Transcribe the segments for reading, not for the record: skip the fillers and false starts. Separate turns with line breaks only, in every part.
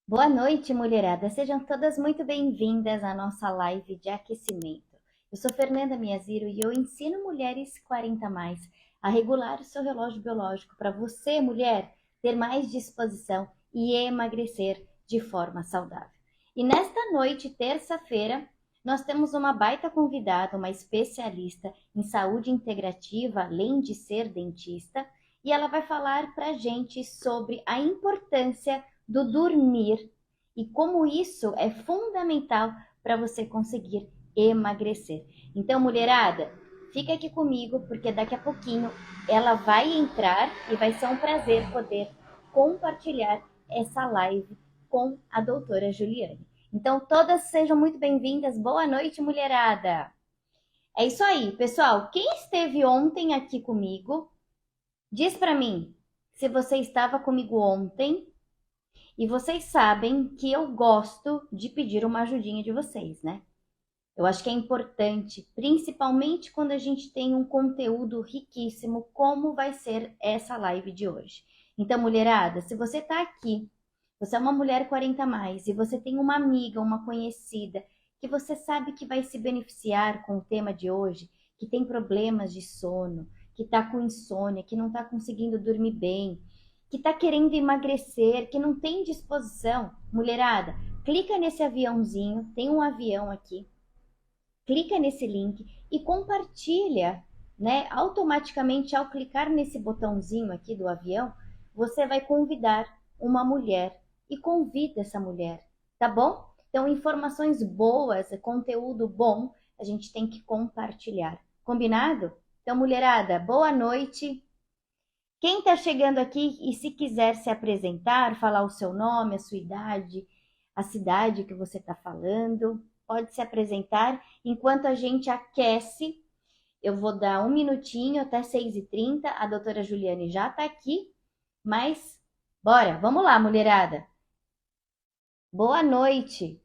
Boa noite, mulherada. Sejam todas muito bem-vindas à nossa live de aquecimento. Eu sou Fernanda Miaziro e eu ensino mulheres 40 mais a regular o seu relógio biológico para você, mulher, ter mais disposição e emagrecer de forma saudável. E nesta noite, terça-feira, nós temos uma baita convidada, uma especialista em saúde integrativa, além de ser dentista, e ela vai falar para a gente sobre a importância do dormir e como isso é fundamental para você conseguir emagrecer. Então, mulherada, fica aqui comigo porque daqui a pouquinho ela vai entrar e vai ser um prazer poder compartilhar essa live com a doutora Juliane. Então, todas sejam muito bem-vindas. Boa noite, mulherada. É isso aí, pessoal. Quem esteve ontem aqui comigo, diz para mim se você estava comigo ontem. E vocês sabem que eu gosto de pedir uma ajudinha de vocês, né? Eu acho que é importante, principalmente quando a gente tem um conteúdo riquíssimo, como vai ser essa live de hoje. Então, mulherada, se você tá aqui, você é uma mulher 40 mais e você tem uma amiga, uma conhecida, que você sabe que vai se beneficiar com o tema de hoje, que tem problemas de sono, que tá com insônia, que não tá conseguindo dormir bem, que tá querendo emagrecer, que não tem disposição, mulherada, clica nesse aviãozinho, tem um avião aqui, clica nesse link e compartilha, né? Automaticamente, ao clicar nesse botãozinho aqui do avião, você vai convidar uma mulher e convida essa mulher, tá bom? Então, informações boas, conteúdo bom, a gente tem que compartilhar. Combinado? Então, mulherada, boa noite. Quem está chegando aqui e se quiser se apresentar, falar o seu nome, a sua idade, a cidade que você está falando, pode se apresentar. Enquanto a gente aquece, eu vou dar um minutinho até 6h30. A doutora Juliane já está aqui, mas bora, vamos lá, mulherada. Boa noite.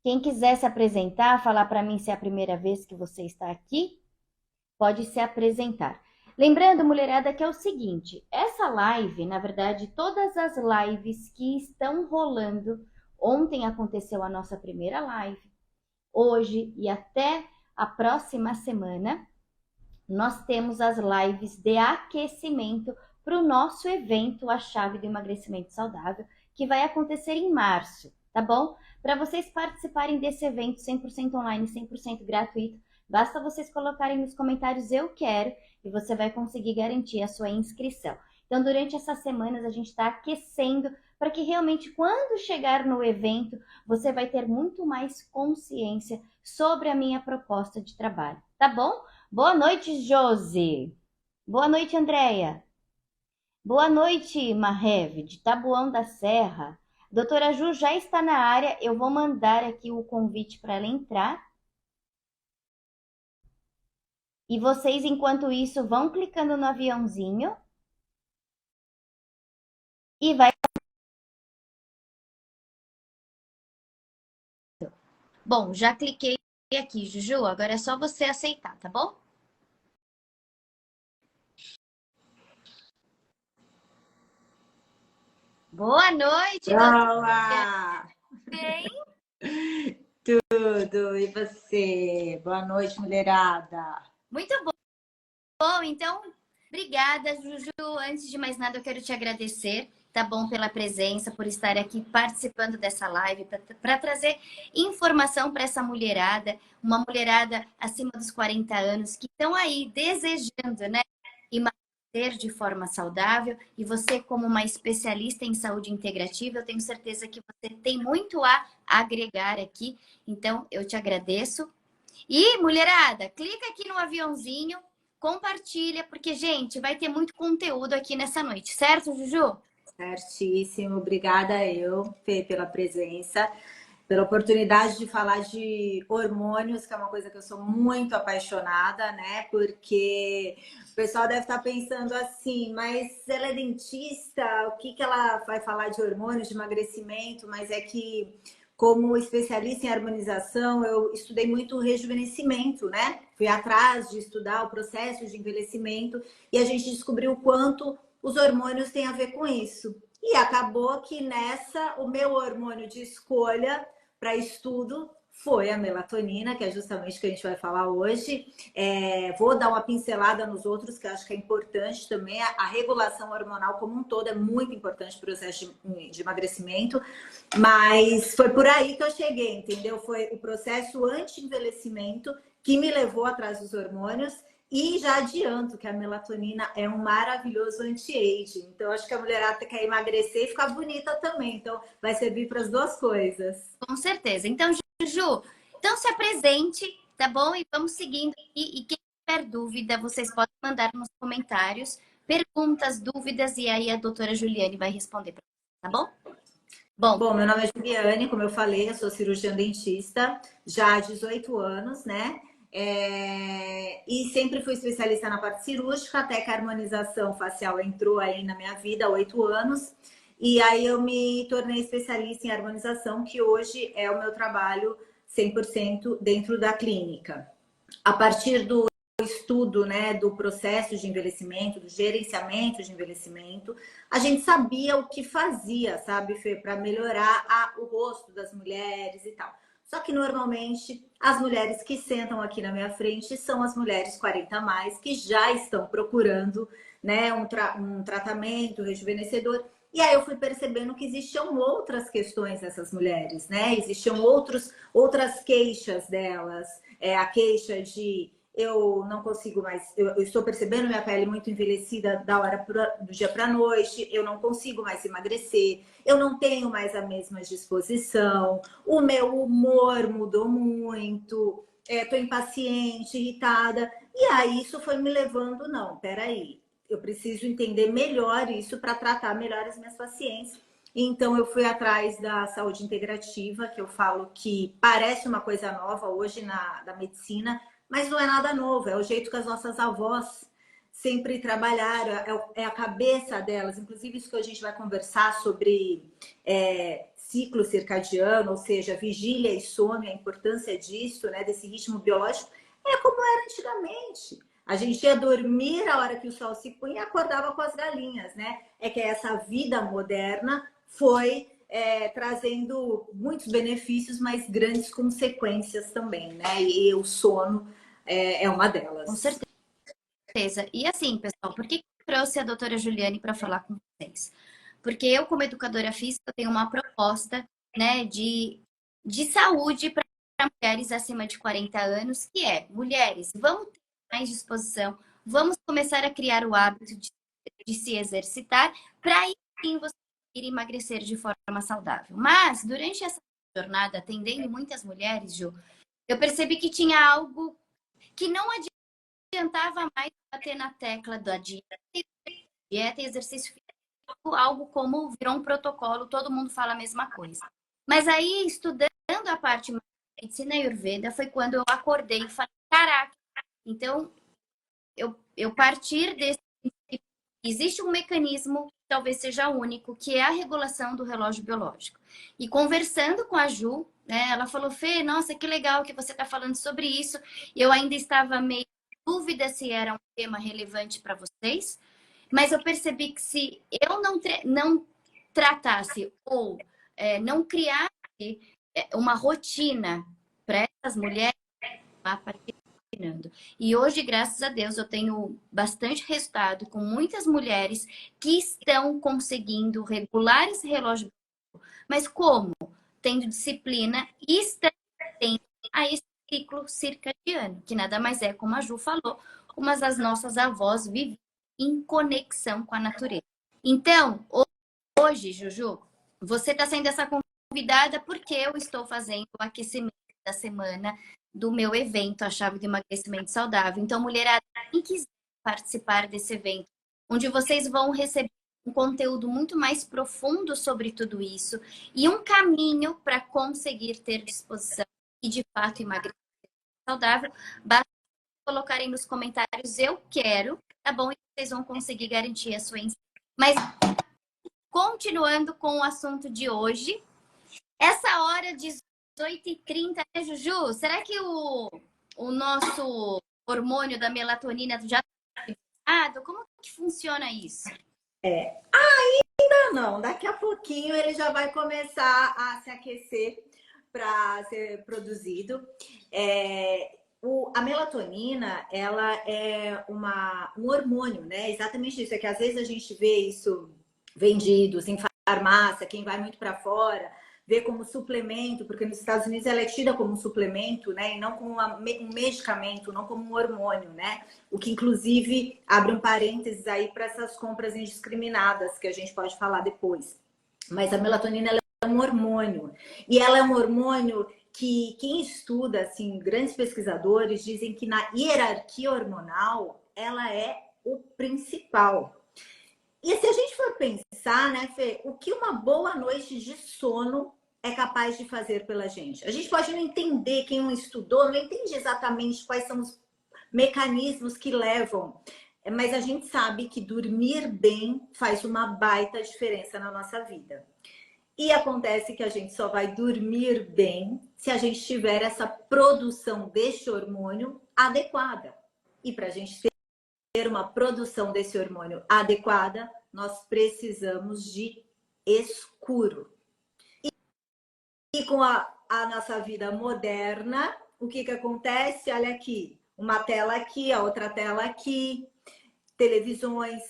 Quem quiser se apresentar, falar para mim se é a primeira vez que você está aqui, pode se apresentar. Lembrando, mulherada, que é o seguinte, essa live, na verdade, todas as lives que estão rolando, ontem aconteceu a nossa primeira live, hoje e até a próxima semana, nós temos as lives de aquecimento para o nosso evento, a Chave do Emagrecimento Saudável, que vai acontecer em março, tá bom? Para vocês participarem desse evento 100% online, 100% gratuito, basta vocês colocarem nos comentários "eu quero" e você vai conseguir garantir a sua inscrição. Então, durante essas semanas, a gente está aquecendo para que realmente, quando chegar no evento, você vai ter muito mais consciência sobre a minha proposta de trabalho, tá bom? Boa noite, Josi. Boa noite, Andréia. Boa noite, Mahev, de Taboão da Serra. Doutora Ju já está na área, eu vou mandar aqui o convite para ela entrar. E vocês, enquanto isso, vão clicando no aviãozinho e vai. Bom, já cliquei aqui, Juju, agora é só você aceitar, tá bom? Boa noite, doutora.
Olá!
Bem?
Tudo, e você? Boa noite, mulherada.
Muito bom. Bom, então, obrigada, Juju. Antes de mais nada, eu quero te agradecer, tá bom, pela presença, por estar aqui participando dessa live, para trazer informação para essa mulherada, uma mulherada acima dos 40 anos, que estão aí desejando, né, emagrecer de forma saudável. E você, como uma especialista em saúde integrativa, eu tenho certeza que você tem muito a agregar aqui. Então, eu te agradeço. E, mulherada, clica aqui no aviãozinho, compartilha, porque, gente, vai ter muito conteúdo aqui nessa noite, certo, Juju?
Certíssimo, obrigada Fê, pela presença, pela oportunidade de falar de hormônios, que é uma coisa que eu sou muito apaixonada, né? Porque o pessoal deve estar pensando assim, mas ela é dentista, o que ela vai falar de hormônios, de emagrecimento? Mas é que, como especialista em harmonização, eu estudei muito o rejuvenescimento, né? Fui atrás de estudar o processo de envelhecimento e a gente descobriu o quanto os hormônios têm a ver com isso. E acabou que nessa, o meu hormônio de escolha para estudo foi a melatonina, que é justamente o que a gente vai falar hoje. Vou dar uma pincelada nos outros, que eu acho que é importante também. A regulação hormonal como um todo é muito importante para o processo de emagrecimento, mas foi por aí que eu cheguei, entendeu? Foi o processo anti-envelhecimento que me levou atrás dos hormônios. E já adianto que a melatonina é um maravilhoso anti-aging. Então, acho que a mulherada quer emagrecer e ficar bonita também. Então, vai servir para as duas coisas.
Com certeza. Então, Juju, então se apresente, tá bom? E vamos seguindo aqui. E quem tiver dúvida, vocês podem mandar nos comentários perguntas, dúvidas, e aí a doutora Juliane vai responder para vocês, tá bom?
Bom, meu nome é Juliane, como eu falei, eu sou cirurgiã dentista já há 18 anos, né? E sempre fui especialista na parte cirúrgica, até que a harmonização facial entrou aí na minha vida há 8 anos. E aí eu me tornei especialista em harmonização, que hoje é o meu trabalho 100% dentro da clínica. A partir do estudo, né, do processo de envelhecimento, do gerenciamento de envelhecimento, a gente sabia o que fazia, sabe, Fê, para melhorar o rosto das mulheres e tal. Só que normalmente as mulheres que sentam aqui na minha frente são as mulheres 40 a mais que já estão procurando, né, um tratamento rejuvenescedor. E aí eu fui percebendo que existiam outras questões dessas mulheres, né? Existiam outras queixas delas. A queixa de eu não consigo mais, eu estou percebendo minha pele muito envelhecida do dia para a noite, eu não consigo mais emagrecer, eu não tenho mais a mesma disposição, o meu humor mudou muito, estou impaciente, irritada, e aí isso foi me levando, não, peraí, eu preciso entender melhor isso para tratar melhor as minhas pacientes. Então, eu fui atrás da saúde integrativa, que eu falo que parece uma coisa nova hoje da medicina, mas não é nada novo, é o jeito que as nossas avós sempre trabalharam, é a cabeça delas. Inclusive, isso que a gente vai conversar sobre ciclo circadiano, ou seja, vigília e sono, a importância disso, né, desse ritmo biológico, é como era antigamente. A gente ia dormir a hora que o sol se punha e acordava com as galinhas, né? É que essa vida moderna foi trazendo muitos benefícios, mas grandes consequências também, né? E o sono é uma delas.
Com certeza. E assim, pessoal, por que eu trouxe a doutora Juliane para falar com vocês? Porque eu, como educadora física, tenho uma proposta, né, de saúde para mulheres acima de 40 anos, que é, mulheres, vamos ter mais disposição, vamos começar a criar o hábito de se exercitar, para aí sim você ir emagrecer de forma saudável. Mas, durante essa jornada, atendendo muitas mulheres, Ju, eu percebi que tinha algo que não adiantava mais bater na tecla da dieta e exercício físico, algo como virou um protocolo, todo mundo fala a mesma coisa. Mas aí, estudando a parte de medicina ayurveda, foi quando eu acordei e falei, caraca, então eu partir desse existe um mecanismo que talvez seja único, que é a regulação do relógio biológico. E conversando com a Ju, né, ela falou, Fê, nossa, que legal que você está falando sobre isso. Eu ainda estava meio em dúvida se era um tema relevante para vocês, mas eu percebi que se eu não tratasse ou não criasse uma rotina para essas mulheres, a partir e hoje, graças a Deus, eu tenho bastante resultado com muitas mulheres que estão conseguindo regular esse relógio. Mas como? Tendo disciplina e estando atento a esse ciclo circadiano, que nada mais é, como a Ju falou, como as nossas avós viviam em conexão com a natureza. Então, hoje, Juju, você está sendo essa convidada porque eu estou fazendo o aquecimento da semana do meu evento, a Chave de Emagrecimento Saudável. Então, mulherada, quem quiser participar desse evento, onde vocês vão receber um conteúdo muito mais profundo sobre tudo isso e um caminho para conseguir ter disposição e, de fato, emagrecer saudável, basta colocarem nos comentários eu quero, tá bom? E vocês vão conseguir garantir a sua inscrição. Mas, continuando com o assunto de hoje, essa hora de 18h30, né, Juju? Será que o nosso hormônio da melatonina já está atividade? Como que funciona isso?
Não, daqui a pouquinho ele já vai começar a se aquecer para ser produzido. A melatonina, ela é um hormônio, né? Exatamente isso. É que às vezes a gente vê isso vendidos em farmácia, quem vai muito para fora, vê como suplemento, porque nos Estados Unidos ela é tida como um suplemento, né? E não como um medicamento, não como um hormônio, né? O que, inclusive, abre um parênteses aí para essas compras indiscriminadas, que a gente pode falar depois. Mas a melatonina ela é um hormônio. E ela é um hormônio que quem estuda, assim, grandes pesquisadores dizem que na hierarquia hormonal ela é o principal. E se a gente for pensar, né, Fê, o que uma boa noite de sono é capaz de fazer pela gente? A gente pode não entender, quem não estudou, não entende exatamente quais são os mecanismos que levam, mas a gente sabe que dormir bem faz uma baita diferença na nossa vida. E acontece que a gente só vai dormir bem se a gente tiver essa produção deste hormônio adequada. E para a gente ter uma produção desse hormônio adequada, nós precisamos de escuro. E com a nossa vida moderna, o que acontece? Olha aqui, uma tela aqui, a outra tela aqui, televisões,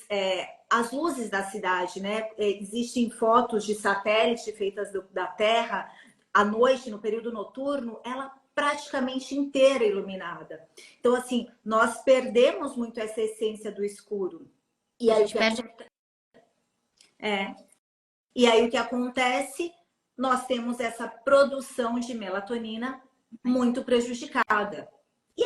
as luzes da cidade, né? Existem fotos de satélite feitas da Terra à noite, no período noturno, ela praticamente inteira iluminada. Então, assim, nós perdemos muito essa essência do escuro. E aí, e aí o que acontece? Nós temos essa produção de melatonina muito prejudicada. E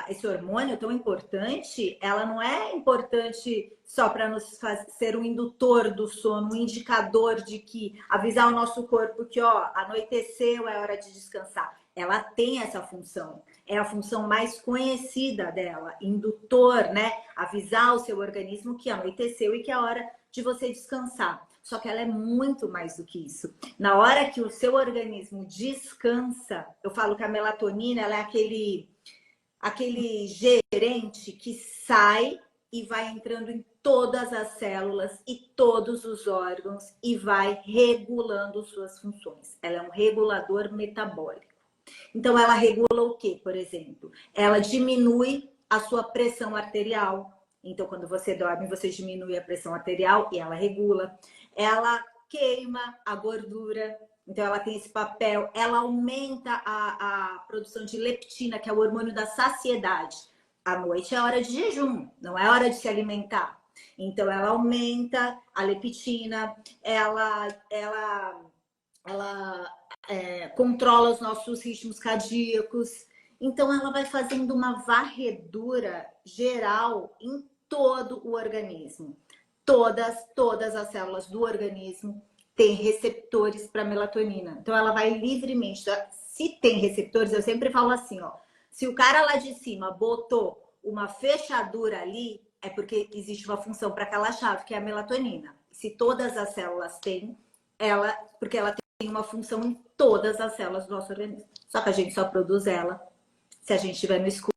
esse hormônio tão importante, ela não é importante só para nos ser um indutor do sono, um indicador de que avisar o nosso corpo que, ó, anoiteceu, é hora de descansar. Ela tem essa função, é a função mais conhecida dela, indutor, né? Avisar o seu organismo que anoiteceu e que é hora de você descansar. Só que ela é muito mais do que isso. Na hora que o seu organismo descansa, eu falo que a melatonina ela é aquele gerente que sai e vai entrando em todas as células e todos os órgãos e vai regulando suas funções. Ela é um regulador metabólico. Então, ela regula o quê, por exemplo? Ela diminui a sua pressão arterial. Então, quando você dorme, você diminui a pressão arterial e ela regula. Ela queima a gordura. Então, ela tem esse papel. Ela aumenta a produção de leptina, que é o hormônio da saciedade. À noite é hora de jejum, não é hora de se alimentar. Então, ela aumenta a leptina, ela controla os nossos ritmos cardíacos. Então, ela vai fazendo uma varredura geral em todo o organismo. Todas as células do organismo têm receptores para melatonina. Então, ela vai livremente. Se tem receptores, eu sempre falo assim, ó. Se o cara lá de cima botou uma fechadura ali, é porque existe uma função para aquela chave, que é a melatonina. Se todas as células têm, porque ela tem uma função em todas as células do nosso organismo. Só que a gente só produz ela se a gente estiver no escuro.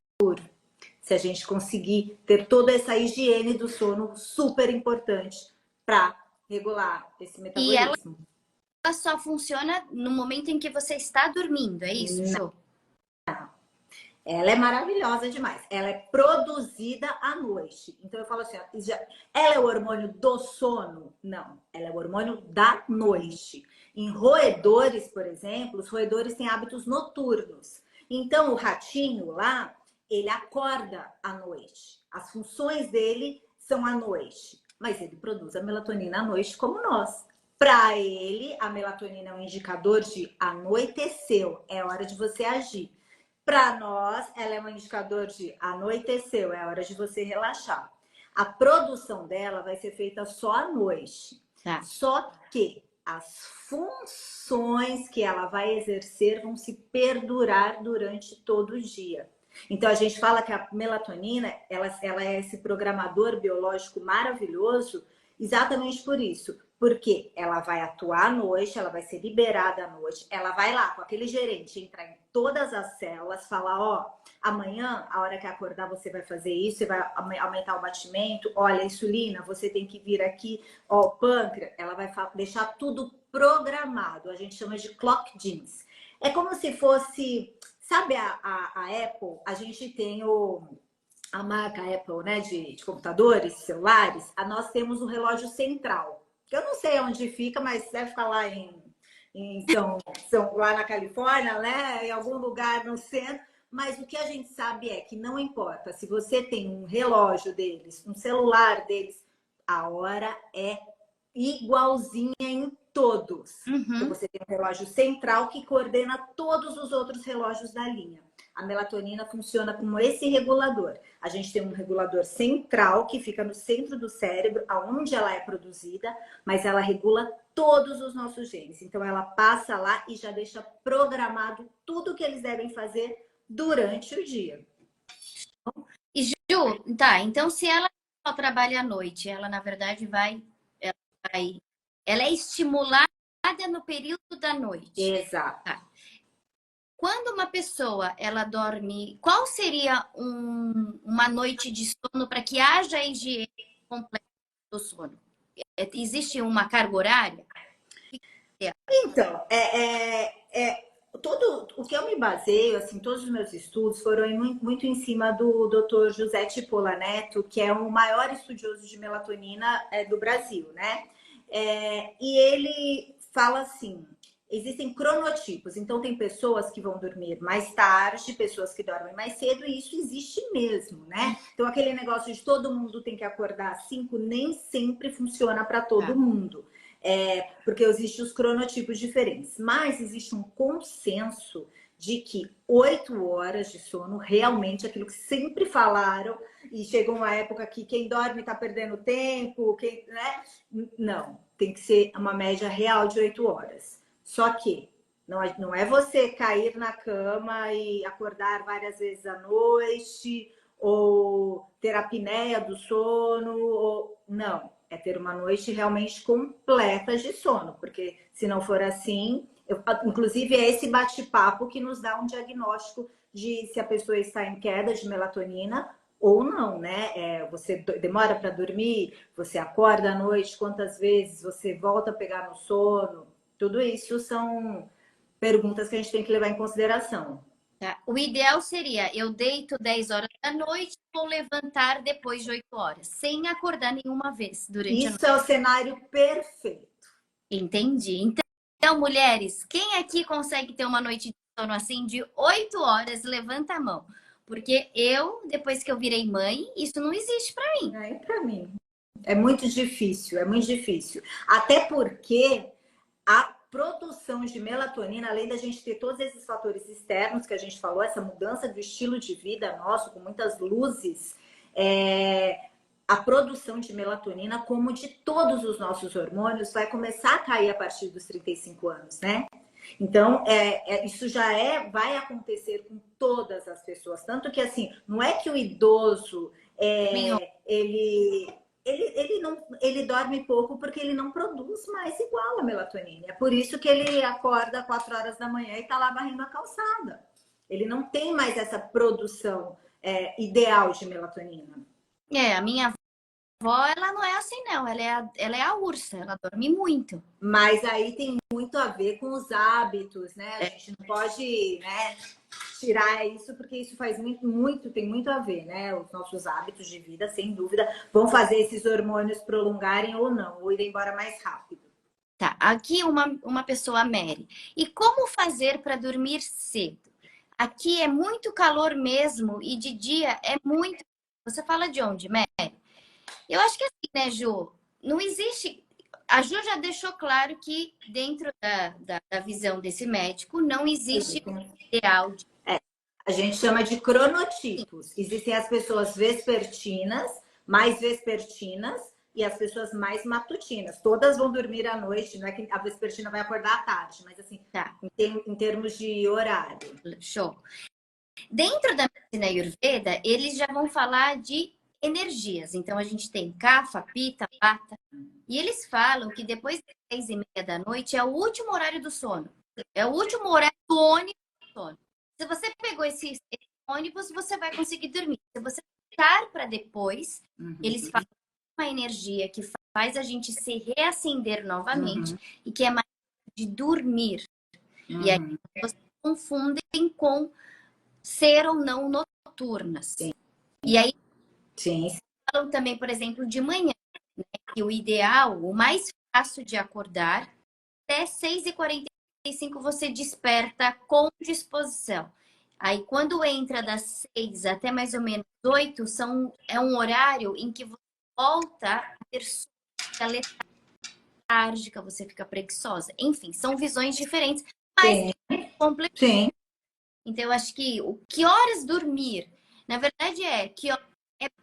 Se a gente conseguir ter toda essa higiene do sono super importante para regular esse metabolismo.
E ela só funciona no momento em que você está dormindo, é isso, Jô?
Ela é maravilhosa demais. Ela é produzida à noite. Então eu falo assim, ó, ela é o hormônio do sono? Não, ela é o hormônio da noite. Em roedores, por exemplo, os roedores têm hábitos noturnos. Então o ratinho lá, ele acorda à noite. As funções dele são à noite, mas ele produz a melatonina à noite como nós. Para ele, a melatonina é um indicador de anoiteceu, é hora de você agir. Para nós, ela é um indicador de anoiteceu, é hora de você relaxar. A produção dela vai ser feita só à noite.
Tá.
Só que as funções que ela vai exercer vão se perdurar durante todo o dia. Então, a gente fala que a melatonina, ela é esse programador biológico maravilhoso exatamente por isso. Porque ela vai atuar à noite, ela vai ser liberada à noite, ela vai lá com aquele gerente, entrar em todas as células, falar, ó, amanhã, a hora que acordar, você vai fazer isso, você vai aumentar o batimento, olha, insulina, você tem que vir aqui, ó, o pâncreas, ela vai deixar tudo programado, a gente chama de clock genes. É como se fosse, sabe a Apple, a gente tem a marca Apple, né, de computadores, celulares, nós temos o relógio central, que eu não sei onde fica, mas deve ficar lá lá na Califórnia, né, em algum lugar no centro. Mas o que a gente sabe é que não importa se você tem um relógio deles, um celular deles, a hora é igualzinha em todos. Então, você tem um relógio central que coordena todos os outros relógios da linha. A melatonina funciona como esse regulador. A gente tem um regulador central que fica no centro do cérebro, aonde ela é produzida, mas ela regula todos os nossos genes. Então, ela passa lá e já deixa programado tudo o que eles devem fazer durante o dia.
E Ju, tá, então se ela só trabalha à noite, ela na verdade ela é estimulada no período da noite.
Exato.
Tá. Quando uma pessoa ela dorme, qual seria uma noite de sono para que haja a higiene completa do sono? Existe uma carga horária?
Então, todo o que eu me baseio, assim, todos os meus estudos foram muito em cima do Dr. José Tipola Neto, que é o maior estudioso de melatonina do Brasil, né? E ele fala assim, existem cronotipos, então tem pessoas que vão dormir mais tarde, pessoas que dormem mais cedo, e isso existe mesmo, né? Então aquele negócio de todo mundo tem que acordar às 5 nem sempre funciona para todo mundo. Porque existem os cronotipos diferentes, mas existe um consenso de que 8 horas de sono realmente é aquilo que sempre falaram, e chegou uma época que quem dorme está perdendo tempo, né? Não, tem que ser uma média real de 8 horas. Só que não é você cair na cama e acordar várias vezes à noite, ou ter apneia do sono, não. É ter uma noite realmente completa de sono, porque se não for assim, inclusive é esse bate-papo que nos dá um diagnóstico de se a pessoa está em queda de melatonina ou não, né? Você demora para dormir, você acorda à noite, quantas vezes você volta a pegar no sono, tudo isso são perguntas que a gente tem que levar em consideração.
Tá. O ideal seria eu deito 10 horas da noite, vou levantar depois de 8 horas, sem acordar nenhuma vez durante a noite.
Isso é o cenário perfeito.
Entendi. Então, mulheres, quem aqui consegue ter uma noite de sono assim de 8 horas, levanta a mão. Porque eu, depois que eu virei mãe, isso não existe para mim.
É, para mim. É muito difícil, é muito difícil. Até porque a produção de melatonina, além da gente ter todos esses fatores externos que a gente falou, essa mudança do estilo de vida nosso, com muitas luzes, a produção de melatonina, como de todos os nossos hormônios, vai começar a cair a partir dos 35 anos, né? Então, isso já vai acontecer com todas as pessoas. Tanto que, assim, não é que o idoso, ele dorme pouco porque ele não produz mais igual a melatonina. É por isso que ele acorda 4 horas da manhã e tá lá varrendo a calçada. Ele não tem mais essa produção ideal de melatonina.
A minha avó, ela não é assim, não. Ela é a ursa, ela dorme muito.
Mas aí tem muito a ver com os hábitos, né? A gente não pode, né, tirar isso, porque isso faz tem muito a ver, né? Os nossos hábitos de vida, sem dúvida, vão fazer esses hormônios prolongarem ou não, ou ir embora mais rápido.
Tá, aqui uma pessoa, Mary. E como fazer para dormir cedo? Aqui é muito calor mesmo e de dia é muito. Você fala de onde, Mary? Eu acho que assim, né, Ju? Não existe. A Ju já deixou claro que dentro da visão desse médico não existe ideal de.
A gente chama de cronotipos. Existem as pessoas vespertinas, mais vespertinas, e as pessoas mais matutinas. Todas vão dormir à noite, não é que a vespertina vai acordar à tarde, mas assim,
Tá.
em termos de horário.
Show. Dentro da medicina Ayurveda, eles já vão falar de energias. Então, a gente tem Kapha, Pitta, Vata. E eles falam que depois das 10h30 da noite é o último horário do sono. É o último horário do ônibus do sono. Se você pegou esse ônibus, você vai conseguir dormir. Se você deixar para depois, eles falam uma energia que faz a gente se reacender novamente e que é mais de dormir. E aí vocês confundem com ser ou não noturnas.
Sim.
E aí
Sim.
falam também, por exemplo, de manhã, né, que o ideal, o mais fácil de acordar, até 6h45 você desperta com disposição. Aí, quando entra das 6 até mais ou menos 8, é um horário em que você volta a ter sono letárgica, você fica preguiçosa. Enfim, são visões diferentes, mas complementam.
Sim.
Então, eu acho que que horas dormir, na verdade, é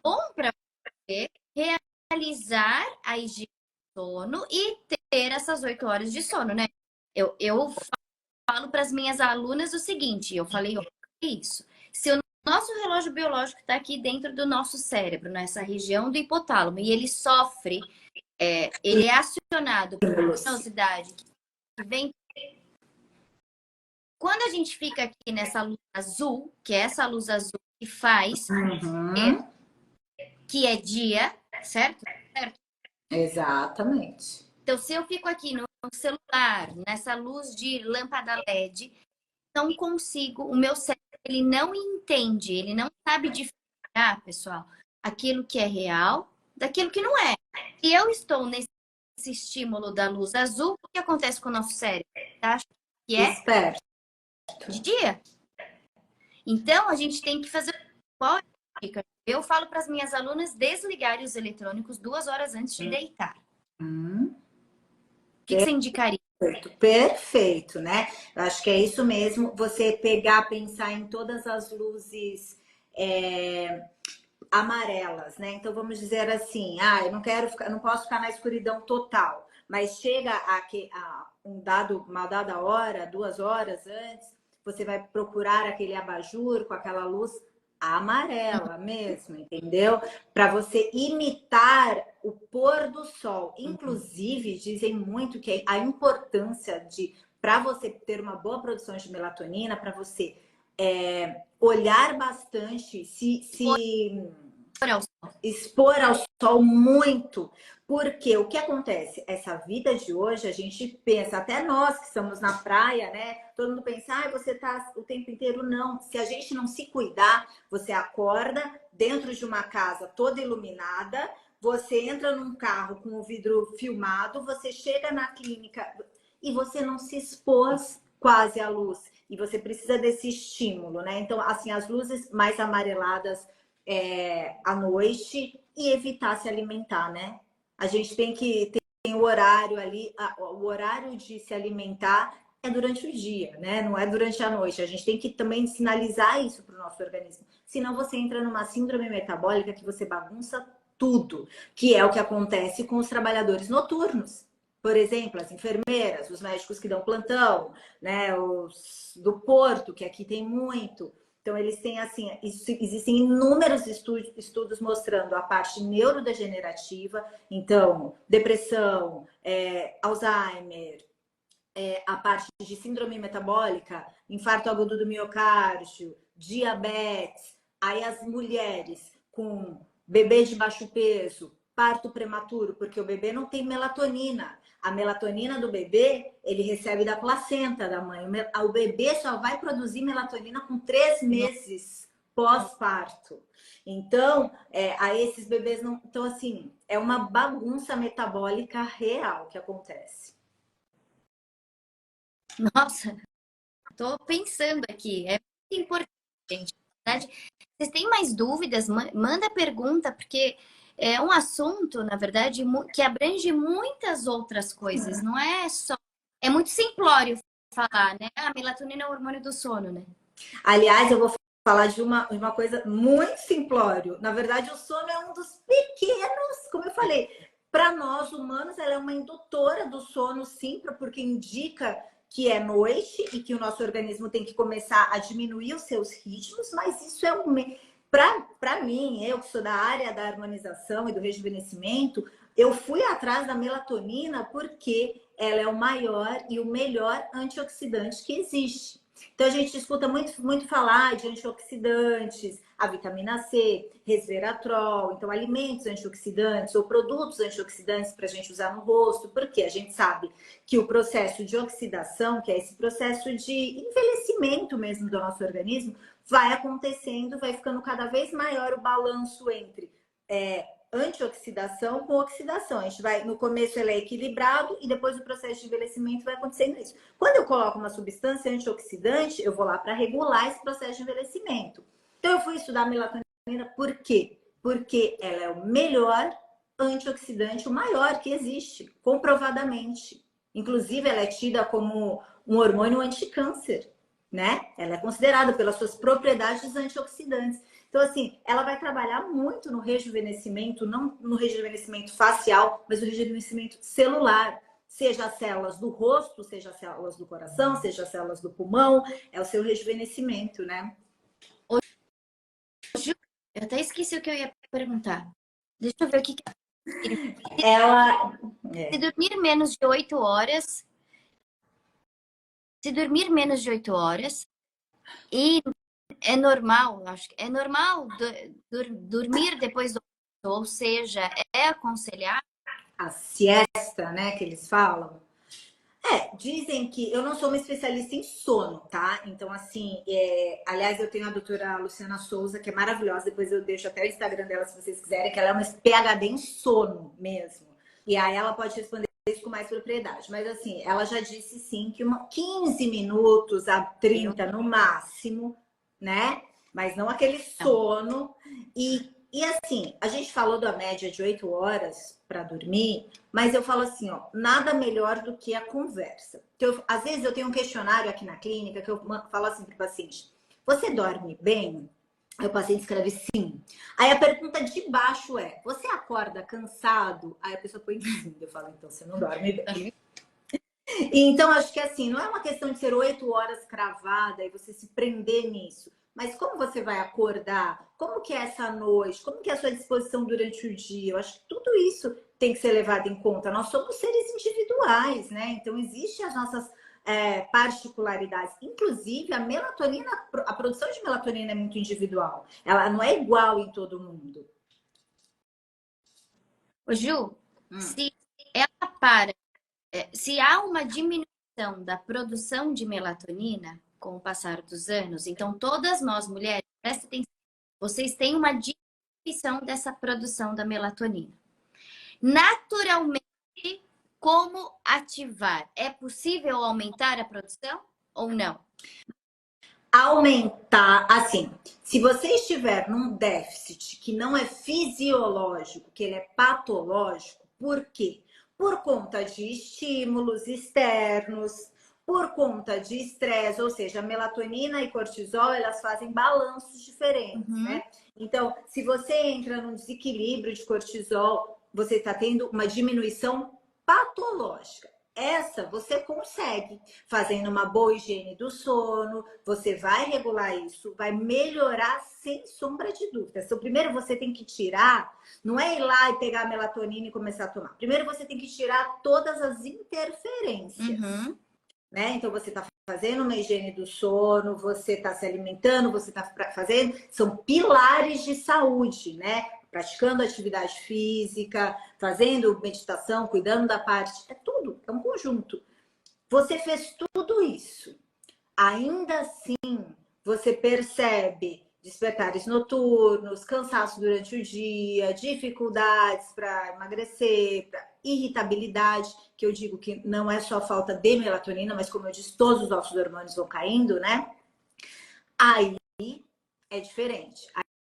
bom para você realizar a higiene do sono e ter essas 8 horas de sono, né? Eu falo para as minhas alunas o seguinte, eu falei isso. Se o nosso relógio biológico está aqui dentro do nosso cérebro, nessa região do hipotálamo, e ele sofre, ele é acionado por luminosidade que vem. Quando a gente fica aqui nessa luz azul, que é essa luz azul que faz, que é dia, certo?
Exatamente.
Então, se eu fico aqui no celular, nessa luz de lâmpada LED, não consigo, o meu cérebro, ele não entende, ele não sabe diferenciar, pessoal, aquilo que é real daquilo que não é. E eu estou nesse estímulo da luz azul, o que acontece com o nosso cérebro? Acha que é
Esperto.
de dia. Então, a gente tem que fazer qual é a dica? Eu falo para as minhas alunas desligarem os eletrônicos 2 horas antes de deitar. O que você indicaria?
Perfeito, né? Eu acho que é isso mesmo. Você pegar, pensar em todas as luzes amarelas, né? Então vamos dizer assim, eu não posso ficar na escuridão total, mas chega a uma dada hora, 2 horas antes, você vai procurar aquele abajur com aquela luz amarela mesmo, entendeu? Para você imitar o pôr do sol. Inclusive, dizem muito que a importância para você ter uma boa produção de melatonina, para você olhar bastante, expor ao sol muito, porque o que acontece? Essa vida de hoje, a gente pensa, até nós que estamos na praia, né? Todo mundo pensa, você tá o tempo inteiro. Não, se a gente não se cuidar, você acorda dentro de uma casa toda iluminada, você entra num carro com o vidro filmado, você chega na clínica e você não se expôs quase à luz. E você precisa desse estímulo, né? Então, assim, as luzes mais amareladas à noite e evitar se alimentar, né? A gente tem o horário ali, o horário de se alimentar é durante o dia, né? Não é durante a noite. A gente tem que também sinalizar isso para o nosso organismo. Senão você entra numa síndrome metabólica que você bagunça tudo, que é o que acontece com os trabalhadores noturnos. Por exemplo, as enfermeiras, os médicos que dão plantão, né? Os do Porto, que aqui tem muito. Então, eles têm, assim, existem inúmeros estudos mostrando a parte neurodegenerativa, então, depressão, Alzheimer, a parte de síndrome metabólica, infarto agudo do miocárdio, diabetes, aí as mulheres com bebês de baixo peso, parto prematuro, porque o bebê não tem melatonina. A melatonina do bebê, ele recebe da placenta da mãe. O bebê só vai produzir melatonina com 3 meses pós-parto. Então, a esses bebês não... Então, assim, é uma bagunça metabólica real que acontece.
Nossa, tô pensando aqui. É muito importante, gente. Na verdade, vocês têm mais dúvidas? Manda pergunta, porque é um assunto, na verdade, que abrange muitas outras coisas. Não é só... É muito simplório falar, né? A melatonina é o hormônio do sono, né?
Aliás, eu vou falar de uma coisa muito simplório. Na verdade, o sono é um dos pequenos, como eu falei, para nós humanos, ela é uma indutora do sono, sim, porque indica que é noite e que o nosso organismo tem que começar a diminuir os seus ritmos, mas isso Para mim, eu que sou da área da harmonização e do rejuvenescimento, eu fui atrás da melatonina porque ela é o maior e o melhor antioxidante que existe. Então, a gente escuta muito falar de antioxidantes, a vitamina C, resveratrol, então alimentos antioxidantes ou produtos antioxidantes para a gente usar no rosto, porque a gente sabe que o processo de oxidação, que é esse processo de envelhecimento mesmo do nosso organismo, vai acontecendo, vai ficando cada vez maior o balanço entre antioxidação com oxidação. A gente vai, no começo ele é equilibrado e depois o processo de envelhecimento vai acontecendo isso. Quando eu coloco uma substância antioxidante, eu vou lá para regular esse processo de envelhecimento. Então eu fui estudar melatonina por quê? Porque ela é o melhor antioxidante, o maior que existe, comprovadamente. Inclusive, ela é tida como um hormônio anticâncer, né? Ela é considerada pelas suas propriedades antioxidantes. Então, assim, ela vai trabalhar muito no rejuvenescimento, não no rejuvenescimento facial, mas no rejuvenescimento celular. Seja as células do rosto, seja as células do coração, seja as células do pulmão, é o seu rejuvenescimento, né?
Ju, eu até esqueci o que eu ia perguntar. Deixa eu ver o que
Ela.
Se dormir menos de 8 horas, se dormir menos de 8 horas, e é normal, acho que é normal dormir depois do almoço, ou seja, é aconselhar.
A siesta, né, que eles falam. Dizem que eu não sou uma especialista em sono, tá? Então, assim, aliás, eu tenho a doutora Luciana Souza, que é maravilhosa. Depois eu deixo até o Instagram dela, se vocês quiserem, que ela é uma PhD em sono mesmo. E aí ela pode responder isso com mais propriedade. Mas, assim, ela já disse sim que 15 minutos a 30 no máximo, né? Mas não aquele sono. E assim, a gente falou da média de 8 horas para dormir, mas eu falo assim, ó, nada melhor do que a conversa. Então, às vezes eu tenho um questionário aqui na clínica que eu falo assim para o paciente: você dorme bem? Aí o paciente escreve sim. Aí a pergunta de baixo é: você acorda cansado? Aí a pessoa põe sim. Eu falo, então você não dorme bem. Então, acho que assim, não é uma questão de ser 8 horas cravada e você se prender nisso. Mas como você vai acordar? Como que é essa noite? Como que é a sua disposição durante o dia? Eu acho que tudo isso tem que ser levado em conta. Nós somos seres individuais, né? Então, existem as nossas particularidades. Inclusive, a melatonina, a produção de melatonina é muito individual. Ela não é igual em todo mundo.
Ô, Ju, se ela para, se há uma diminuição da produção de melatonina com o passar dos anos, então todas nós mulheres, prestem atenção, vocês têm uma diminuição dessa produção da melatonina. Naturalmente, como ativar? É possível aumentar a produção ou não?
Aumentar, assim, se você estiver num déficit que não é fisiológico, que ele é patológico, por quê? Por conta de estímulos externos, por conta de estresse, ou seja, melatonina e cortisol, elas fazem balanços diferentes, né? Então, se você entra num desequilíbrio de cortisol, você está tendo uma diminuição patológica. Essa você consegue fazendo uma boa higiene do sono, você vai regular isso, vai melhorar sem sombra de dúvida. Então, primeiro você tem que tirar, não é ir lá e pegar a melatonina e começar a tomar. Primeiro você tem que tirar todas as interferências, né? Então você está fazendo uma higiene do sono, você está se alimentando, você está fazendo, são pilares de saúde, né? Praticando atividade física, fazendo meditação, cuidando da parte, é tudo, é um conjunto. Você fez tudo isso. Ainda assim, você percebe despertares noturnos, cansaço durante o dia, dificuldades para emagrecer, irritabilidade, que eu digo que não é só falta de melatonina, mas como eu disse, todos os nossos hormônios vão caindo, né? Aí é diferente.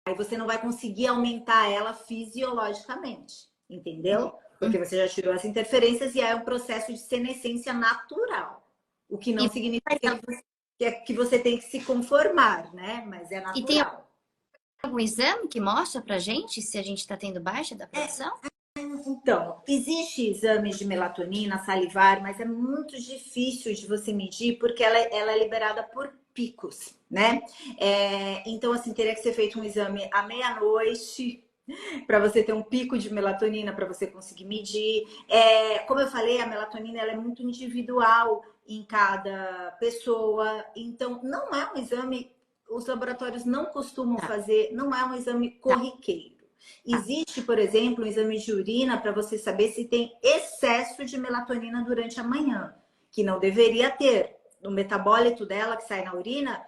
Aí você não vai conseguir aumentar ela fisiologicamente, entendeu? Porque você já tirou as interferências e é um processo de senescência natural. O que não significa que você tem que se conformar, né? Mas é natural.
E tem algum exame que mostra pra gente se a gente está tendo baixa da produção?
Então, existe exames de melatonina salivar, mas é muito difícil de você medir porque ela é liberada por picos, né? Então, assim, teria que ser feito um exame à meia-noite para você ter um pico de melatonina, para você conseguir medir. Como eu falei, a melatonina ela é muito individual em cada pessoa, então não é um exame, os laboratórios não costumam fazer, não é um exame corriqueiro. Existe, por exemplo, um exame de urina para você saber se tem excesso de melatonina durante a manhã, que não deveria ter. O metabólito dela que sai na urina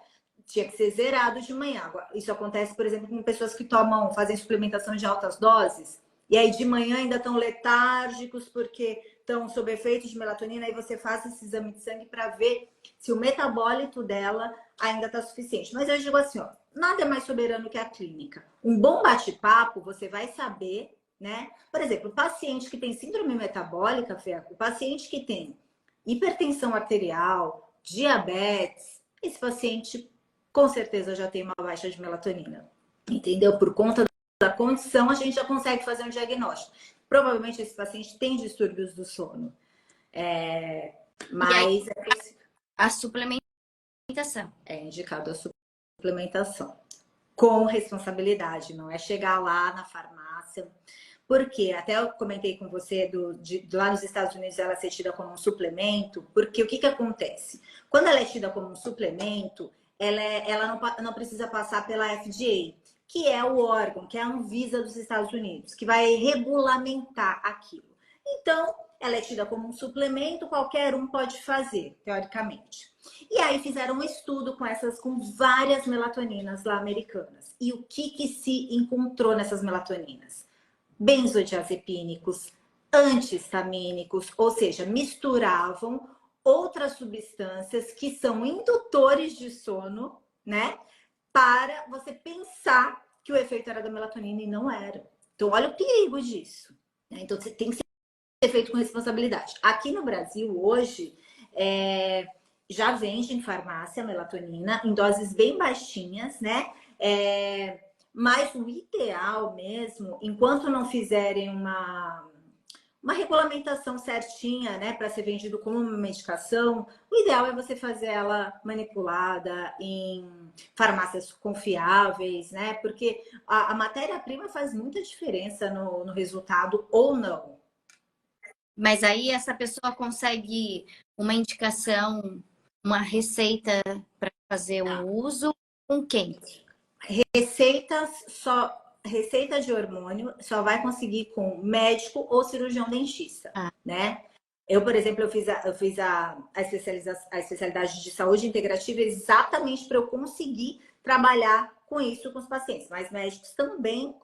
tinha que ser zerado de manhã. Isso acontece, por exemplo, com pessoas que fazem suplementação de altas doses, e aí de manhã ainda estão letárgicos porque estão sob efeito de melatonina, aí você faz esse exame de sangue para ver se o metabólito dela ainda está suficiente. Mas eu digo assim, ó, nada é mais soberano que a clínica. Um bom bate-papo, você vai saber, né? Por exemplo, o paciente que tem síndrome metabólica, Fê, o paciente que tem hipertensão arterial, diabetes, esse paciente com certeza já tem uma baixa de melatonina, entendeu? Por conta da condição, a gente já consegue fazer um diagnóstico. Provavelmente esse paciente tem distúrbios do sono. Mas
a suplementação.
É indicado a suplementação. Com responsabilidade, não é chegar lá na farmácia. Porque até eu comentei com você lá nos Estados Unidos ela ser tida como um suplemento, porque o que acontece? Quando ela é tida como um suplemento, ela não precisa passar pela FDA, que é o órgão, que é a Anvisa dos Estados Unidos, que vai regulamentar aquilo. Então, ela é tida como um suplemento, qualquer um pode fazer, teoricamente. E aí fizeram um estudo com várias melatoninas lá americanas. E o que se encontrou nessas melatoninas? Benzodiazepínicos, anti-histamínicos, ou seja, misturavam outras substâncias que são indutores de sono, né? Para você pensar que o efeito era da melatonina e não era. Então, olha o perigo disso. Né? Então, você tem que ser feito com responsabilidade. Aqui no Brasil, hoje, já vende em farmácia melatonina em doses bem baixinhas, né? Mas o ideal mesmo, enquanto não fizerem uma regulamentação certinha, né, para ser vendido como uma medicação, o ideal é você fazer ela manipulada em farmácias confiáveis, né? Porque a matéria-prima faz muita diferença no resultado ou não.
Mas aí essa pessoa consegue uma indicação, uma receita para fazer o uso com quem?
Receita de hormônio só vai conseguir com médico ou cirurgião dentista, né? Eu, por exemplo, eu fiz a especialidade de saúde integrativa exatamente para eu conseguir trabalhar com isso com os pacientes. Mas médicos também,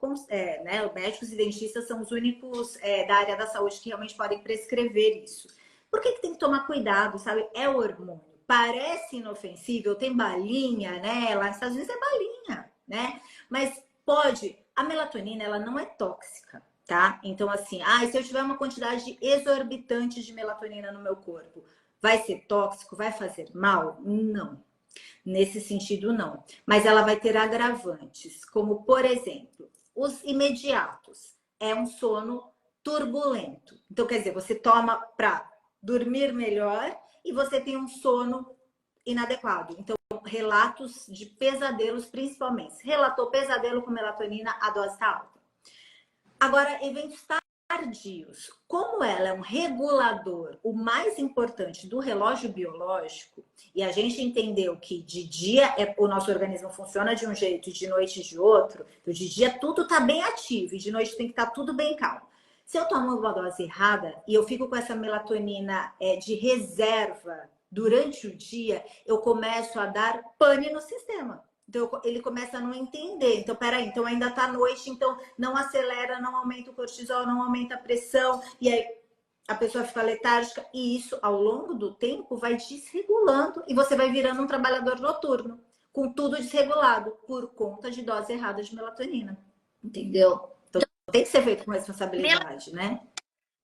né? Os médicos e dentistas são os únicos da área da saúde que realmente podem prescrever isso. Por que tem que tomar cuidado, sabe? É hormônio. Parece inofensível, tem balinha, né? Lá nos Estados Unidos é balinha, né? Mas a melatonina, ela não é tóxica, tá? Então, assim, se eu tiver uma quantidade exorbitante de melatonina no meu corpo, vai ser tóxico? Vai fazer mal? Não. Nesse sentido, não. Mas ela vai ter agravantes, como, por exemplo, os imediatos. É um sono turbulento. Então, quer dizer, você toma para dormir melhor e você tem um sono inadequado. Então, relatos de pesadelos, principalmente. Relatou pesadelo com melatonina, a dose está alta. Agora, eventos tardios. Como ela é um regulador, o mais importante do relógio biológico, e a gente entendeu que de dia o nosso organismo funciona de um jeito e de noite de outro, então de dia tudo está bem ativo e de noite tem que estar tudo bem calmo. Se eu tomo uma dose errada e eu fico com essa melatonina de reserva durante o dia, eu começo a dar pane no sistema. Então, ele começa a não entender. Então, peraí, então ainda tá noite, então não acelera, não aumenta o cortisol, não aumenta a pressão. E aí a pessoa fica letárgica. E isso, ao longo do tempo, vai desregulando. E você vai virando um trabalhador noturno, com tudo desregulado, por conta de dose errada de melatonina. Entendeu? Então, tem que ser feito com responsabilidade, né?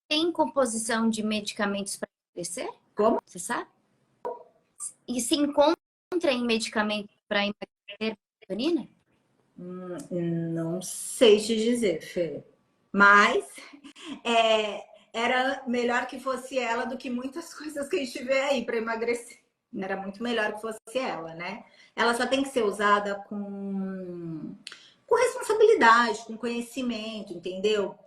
Tem composição de medicamentos para emagrecer?
Como?
Você sabe? E se encontra em medicamento para emagrecer melatonina?
Não sei te dizer, Fê. Mas era melhor que fosse ela do que muitas coisas que a gente vê aí para emagrecer. Era muito melhor que fosse ela, né? Ela só tem que ser usada com responsabilidade, com conhecimento, entendeu?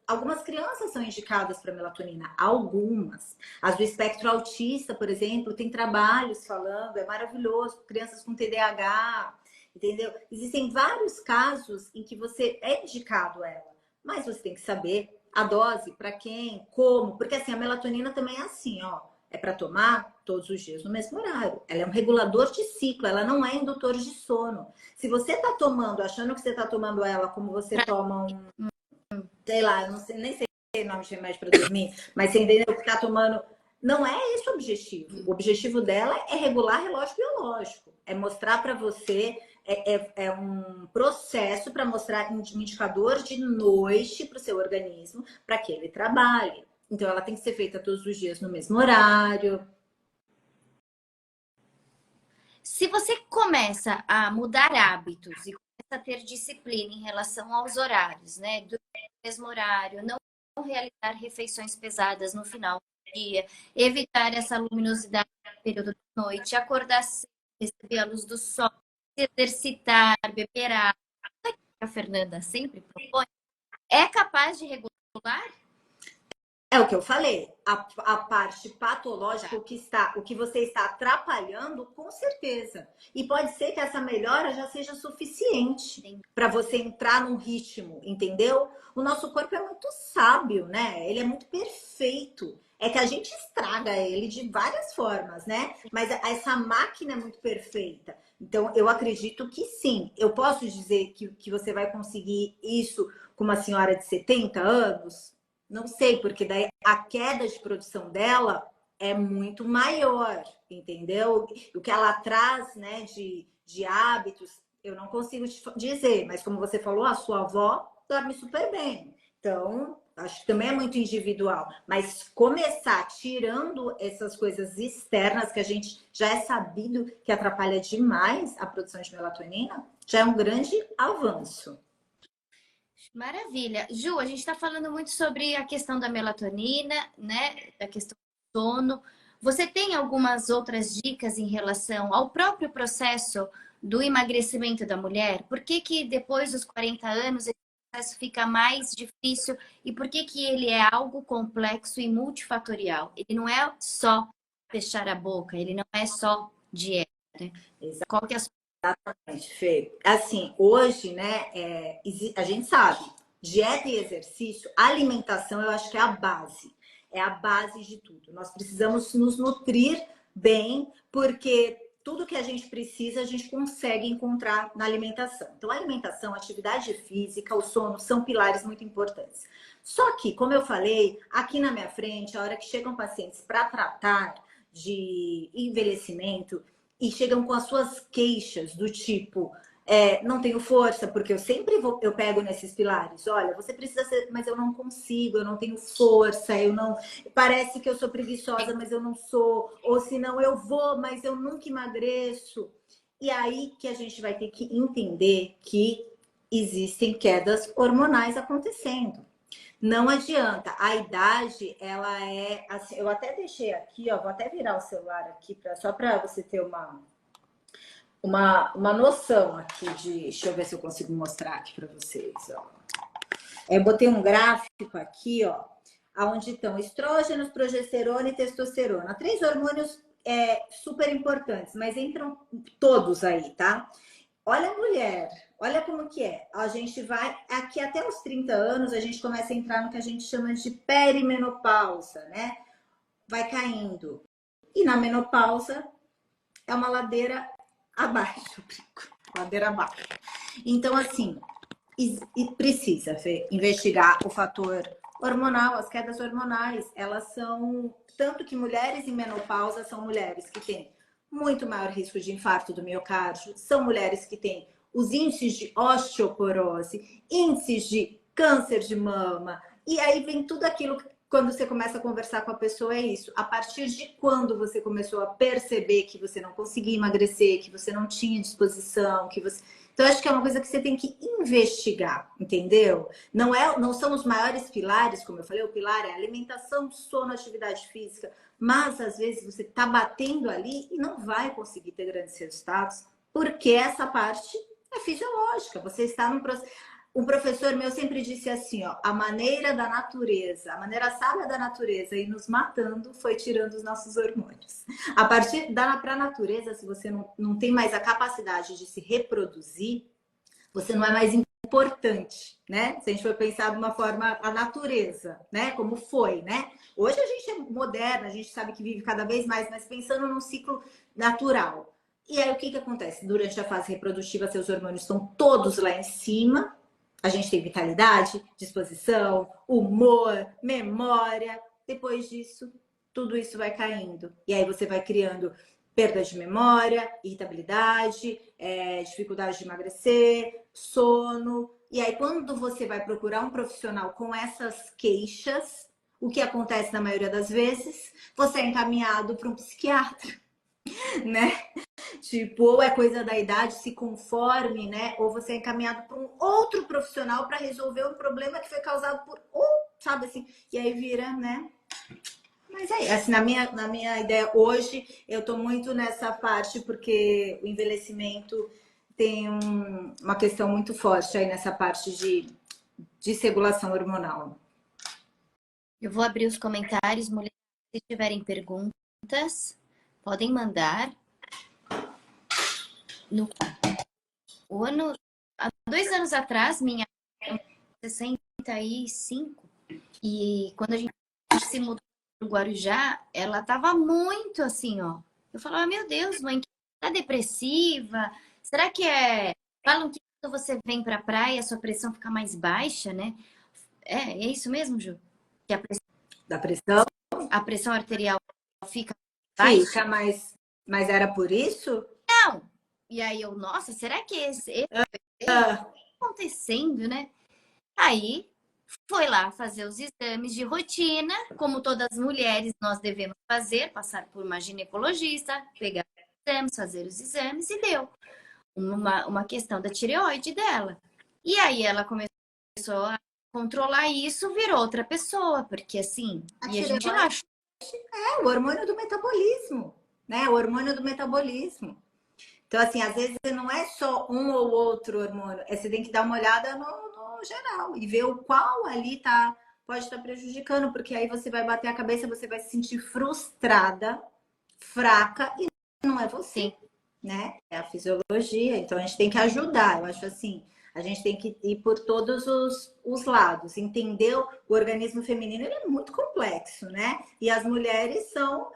Algumas crianças são indicadas para melatonina, algumas. As do espectro autista, por exemplo, tem trabalhos falando, é maravilhoso, crianças com TDAH, entendeu? Existem vários casos em que você é indicado ela, mas você tem que saber a dose, para quem, como, porque assim, a melatonina também é assim, ó, é para tomar todos os dias no mesmo horário. Ela é um regulador de ciclo, ela não é indutor de sono. Se você está tomando, achando que você está tomando ela como você toma sei lá, eu não sei, nem sei o nome de remédio para dormir, mas você entendeu que está tomando. Não é esse o objetivo. O objetivo dela é regular relógio biológico, é mostrar para você, é um processo para mostrar um indicador de noite para o seu organismo, para que ele trabalhe. Então, ela tem que ser feita todos os dias no mesmo horário.
Se você começa a mudar hábitos e começa a ter disciplina em relação aos horários, né? Do mesmo horário, não realizar refeições pesadas no final do dia, evitar essa luminosidade no período da noite, acordar cedo, receber a luz do sol, se exercitar, beber água, que a Fernanda sempre propõe, é capaz de regular?
É o que eu falei, a parte patológica, o que você está atrapalhando, com certeza. E pode ser que essa melhora já seja suficiente para você entrar num ritmo, entendeu? O nosso corpo é muito sábio, né? Ele é muito perfeito. É que a gente estraga ele de várias formas, né? Mas essa máquina é muito perfeita. Então, eu acredito que sim. Eu posso dizer que você vai conseguir isso com uma senhora de 70 anos? Não sei, porque daí a queda de produção dela é muito maior, entendeu? O que ela traz, né, de hábitos, eu não consigo te dizer, mas como você falou, a sua avó dorme super bem. Então, acho que também é muito individual. Mas começar tirando essas coisas externas que a gente já é sabido que atrapalha demais a produção de melatonina, já é um grande avanço.
Maravilha. Ju, a gente está falando muito sobre a questão da melatonina, né? Da questão do sono. Você tem algumas outras dicas em relação ao próprio processo do emagrecimento da mulher? Por que que depois dos 40 anos esse processo fica mais difícil e por que que ele é algo complexo e multifatorial? Ele não é só fechar a boca, ele não é só dieta, né? Qual que é a sua...
Fê. Assim, hoje, né, a gente sabe, dieta e exercício, alimentação, eu acho que é a base. É a base de tudo. Nós precisamos nos nutrir bem, porque tudo que a gente precisa, a gente consegue encontrar na alimentação. Então, a alimentação, a atividade física, o sono são pilares muito importantes. Só que, como eu falei, aqui na minha frente, a hora que chegam pacientes para tratar de envelhecimento, e chegam com as suas queixas do tipo, não tenho força, porque eu pego nesses pilares. Olha, você precisa ser, mas eu não consigo, eu não tenho força, eu não. Parece que eu sou preguiçosa, mas eu não sou. Ou se não, eu vou, mas eu nunca emagreço. E aí que a gente vai ter que entender que existem quedas hormonais acontecendo. Não adianta. A idade, ela é assim, eu até deixei aqui, ó, vou até virar o celular aqui só para você ter uma noção aqui de, deixa eu ver se eu consigo mostrar aqui para vocês, ó. Eu botei um gráfico aqui, ó, onde estão estrógenos, progesterona e testosterona. Três hormônios super importantes, mas entram todos aí, tá? Olha a mulher, olha como que é. A gente vai, aqui até os 30 anos, a gente começa a entrar no que a gente chama de perimenopausa, né? Vai caindo. E na menopausa é uma ladeira abaixo, ladeira abaixo. Então, assim, e precisa investigar o fator hormonal, as quedas hormonais, elas são, tanto que mulheres em menopausa são mulheres que têm muito maior risco de infarto do miocárdio, são mulheres que têm os índices de osteoporose, índices de câncer de mama, e aí vem tudo aquilo que quando você começa a conversar com a pessoa é isso. A partir de quando você começou a perceber que você não conseguia emagrecer, que você não tinha disposição, que você... Então, acho que é uma coisa que você tem que investigar, entendeu? Não são os maiores pilares, como eu falei, o pilar é alimentação, sono, atividade física, Mas, às vezes, você está batendo ali e não vai conseguir ter grandes resultados, porque essa parte é fisiológica. Você está num processo. Um professor meu sempre disse assim, ó, a maneira da natureza, a maneira sábia da natureza ir nos matando foi tirando os nossos hormônios. A partir da pra natureza, se você não tem mais a capacidade de se reproduzir, você não é mais importante, né? Se a gente for pensar de uma forma a natureza, né? Como foi, né? Hoje a gente é moderna, a gente sabe que vive cada vez mais, mas pensando num ciclo natural. E aí o que acontece? Durante a fase reprodutiva, seus hormônios estão todos lá em cima. A gente tem vitalidade, disposição, humor, memória. Depois disso, tudo isso vai caindo. E aí você vai criando perda de memória, irritabilidade, dificuldade de emagrecer, sono. E aí, quando você vai procurar um profissional com essas queixas, o que acontece na maioria das vezes? Você é encaminhado para um psiquiatra, né? Tipo, ou é coisa da idade, se conforme, né? Ou você é encaminhado para um outro profissional para resolver um problema que foi causado por sabe assim? E aí vira, né? Mas é, assim, na minha ideia hoje, eu tô muito nessa parte porque o envelhecimento tem uma questão muito forte aí nessa parte de desregulação hormonal.
Eu vou abrir os comentários, mulheres, se tiverem perguntas, podem mandar. No há 2 anos atrás, minha 65, e quando a gente se mudou para o Guarujá, ela tava muito assim, ó. Eu falava, meu Deus, mãe, tá depressiva? Será que é... Falam que quando você vem pra praia, a sua pressão fica mais baixa, né? É isso mesmo, Ju? Que
Da pressão?
a pressão arterial fica baixa?
Fica, mas era por isso?
Não! E aí eu, nossa, será que esse tá acontecendo, né? Aí foi lá fazer os exames de rotina, como todas as mulheres nós devemos fazer, passar por uma ginecologista, pegar os exames, fazer os exames e deu uma questão da tireoide dela. E aí ela começou a controlar isso, virou outra pessoa, porque assim, e a gente acha.
É o hormônio do metabolismo, né? O hormônio do metabolismo. Então, assim, às vezes não é só um ou outro hormônio, você tem que dar uma olhada no geral e ver o qual ali pode estar prejudicando, porque aí você vai bater a cabeça, você vai se sentir frustrada, fraca, e não é você,
Sim.
né? É a fisiologia, então a gente tem que ajudar, eu acho assim, a gente tem que ir por todos os lados, entender o organismo feminino, ele é muito complexo, né? E as mulheres são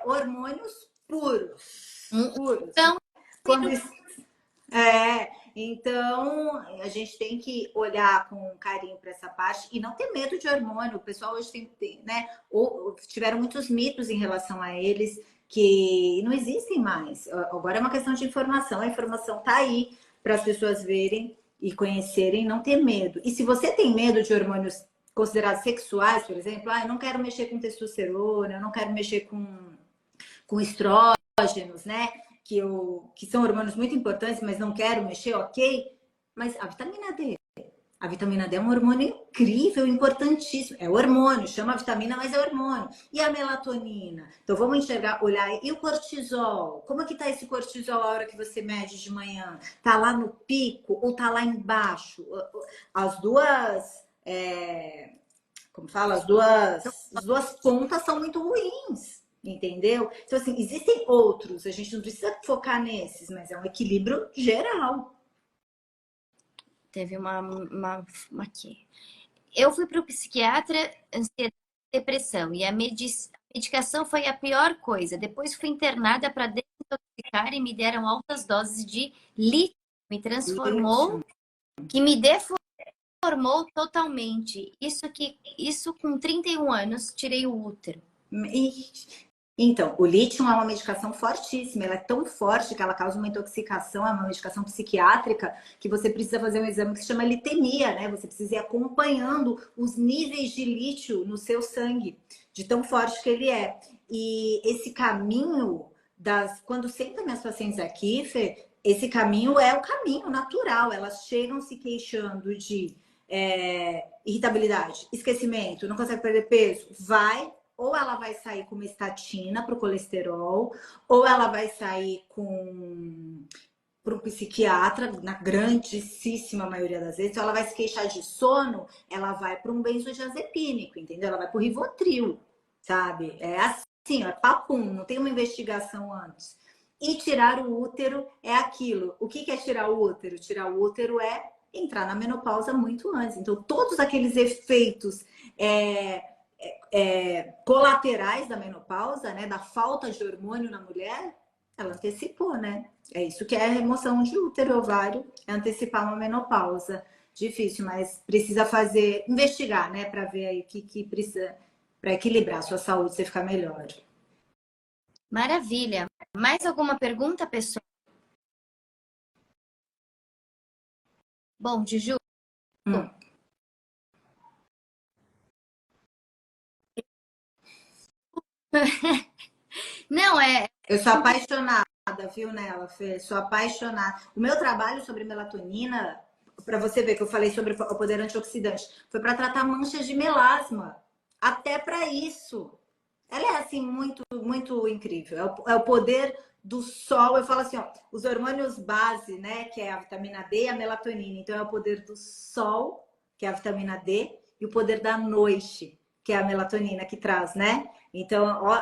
hormônios puros, puros.
Então,
Quando então a gente tem que olhar com carinho para essa parte e não ter medo de hormônio. O pessoal hoje tem, né? Ou tiveram muitos mitos em relação a eles que não existem mais. Agora é uma questão de informação. A informação está aí para as pessoas verem e conhecerem, não ter medo. E se você tem medo de hormônios considerados sexuais, por exemplo, eu não quero mexer com testosterona, eu não quero mexer com estrógenos, né? Que são hormônios muito importantes, mas não quero mexer, ok? Mas a vitamina D. A vitamina D é um hormônio incrível, importantíssimo. É hormônio, chama vitamina, mas é hormônio. E a melatonina? Então vamos enxergar, olhar. E o cortisol? Como é que tá esse cortisol a hora que você mede de manhã? Tá lá no pico ou tá lá embaixo? As duas. Como fala? As duas pontas são muito ruins. Entendeu? Então, assim, existem outros, a gente não precisa focar nesses, mas é um equilíbrio geral.
Teve uma aqui. Eu fui para o psiquiatra, ansiedade e depressão, e a medicação foi a pior coisa. Depois fui internada para desintoxicar e me deram altas doses de lítio, me transformou, que me deformou totalmente. Isso com 31 anos, tirei o útero.
Então, o lítio é uma medicação fortíssima, ela é tão forte que ela causa uma intoxicação, é uma medicação psiquiátrica que você precisa fazer um exame que se chama litemia, né? Você precisa ir acompanhando os níveis de lítio no seu sangue, de tão forte que ele é. E esse caminho quando sentam minhas pacientes aqui, Fê, esse caminho é o caminho natural, elas chegam se queixando de irritabilidade, esquecimento, não consegue perder peso, vai ou ela vai sair com uma estatina para o colesterol, ou ela vai sair com para um psiquiatra, na grandíssima maioria das vezes. Então, ela vai se queixar de sono, ela vai para um benzodiazepínico, entendeu? Ela vai para o Rivotril, sabe? É assim, é papum, não tem uma investigação antes. E tirar o útero é aquilo. O que é tirar o útero? Tirar o útero é entrar na menopausa muito antes. Então, todos aqueles efeitos colaterais da menopausa, né, da falta de hormônio na mulher, ela antecipou, né? É isso que é a remoção de útero, ovário, é antecipar uma menopausa. Difícil, mas precisa fazer, investigar, né, para ver aí o que precisa para equilibrar a sua saúde, você ficar melhor.
Maravilha. Mais alguma pergunta, pessoal? Bom, Juju. Não,
Eu sou apaixonada, viu, nela, Fê? Sou apaixonada. O meu trabalho sobre melatonina, para você ver que eu falei sobre o poder antioxidante, foi para tratar manchas de melasma. Até para isso. Ela é, assim, muito, muito incrível. É o poder do sol. Eu falo assim, ó, os hormônios base, né, que é a vitamina D e a melatonina. Então, é o poder do sol, que é a vitamina D, e o poder da noite, que é a melatonina que traz, né? Então, ó,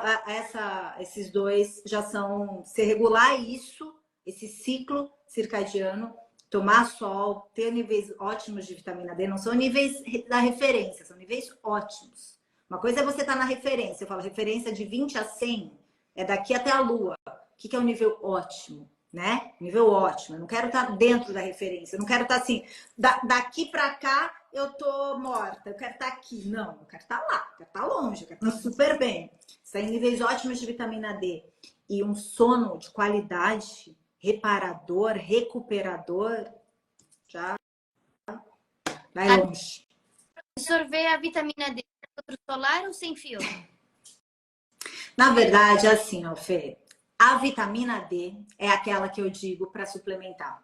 esses dois já são... Se regular isso, esse ciclo circadiano, tomar sol, ter níveis ótimos de vitamina D, não são níveis da referência, são níveis ótimos. Uma coisa é você estar na referência, eu falo referência de 20 a 100, é daqui até a lua. O que é o nível ótimo, né? Nível ótimo. Eu não quero estar dentro da referência, eu não quero estar assim, daqui para cá eu tô morta, eu quero estar aqui. Não, eu quero estar lá, eu quero estar longe, eu quero estar super bem. Isso aí, níveis ótimos de vitamina D e um sono de qualidade, reparador, recuperador, já vai longe.
Absorver a vitamina D do solar ou sem filtro?
Na verdade, assim, ó, Fê, a vitamina D é aquela que eu digo para suplementar.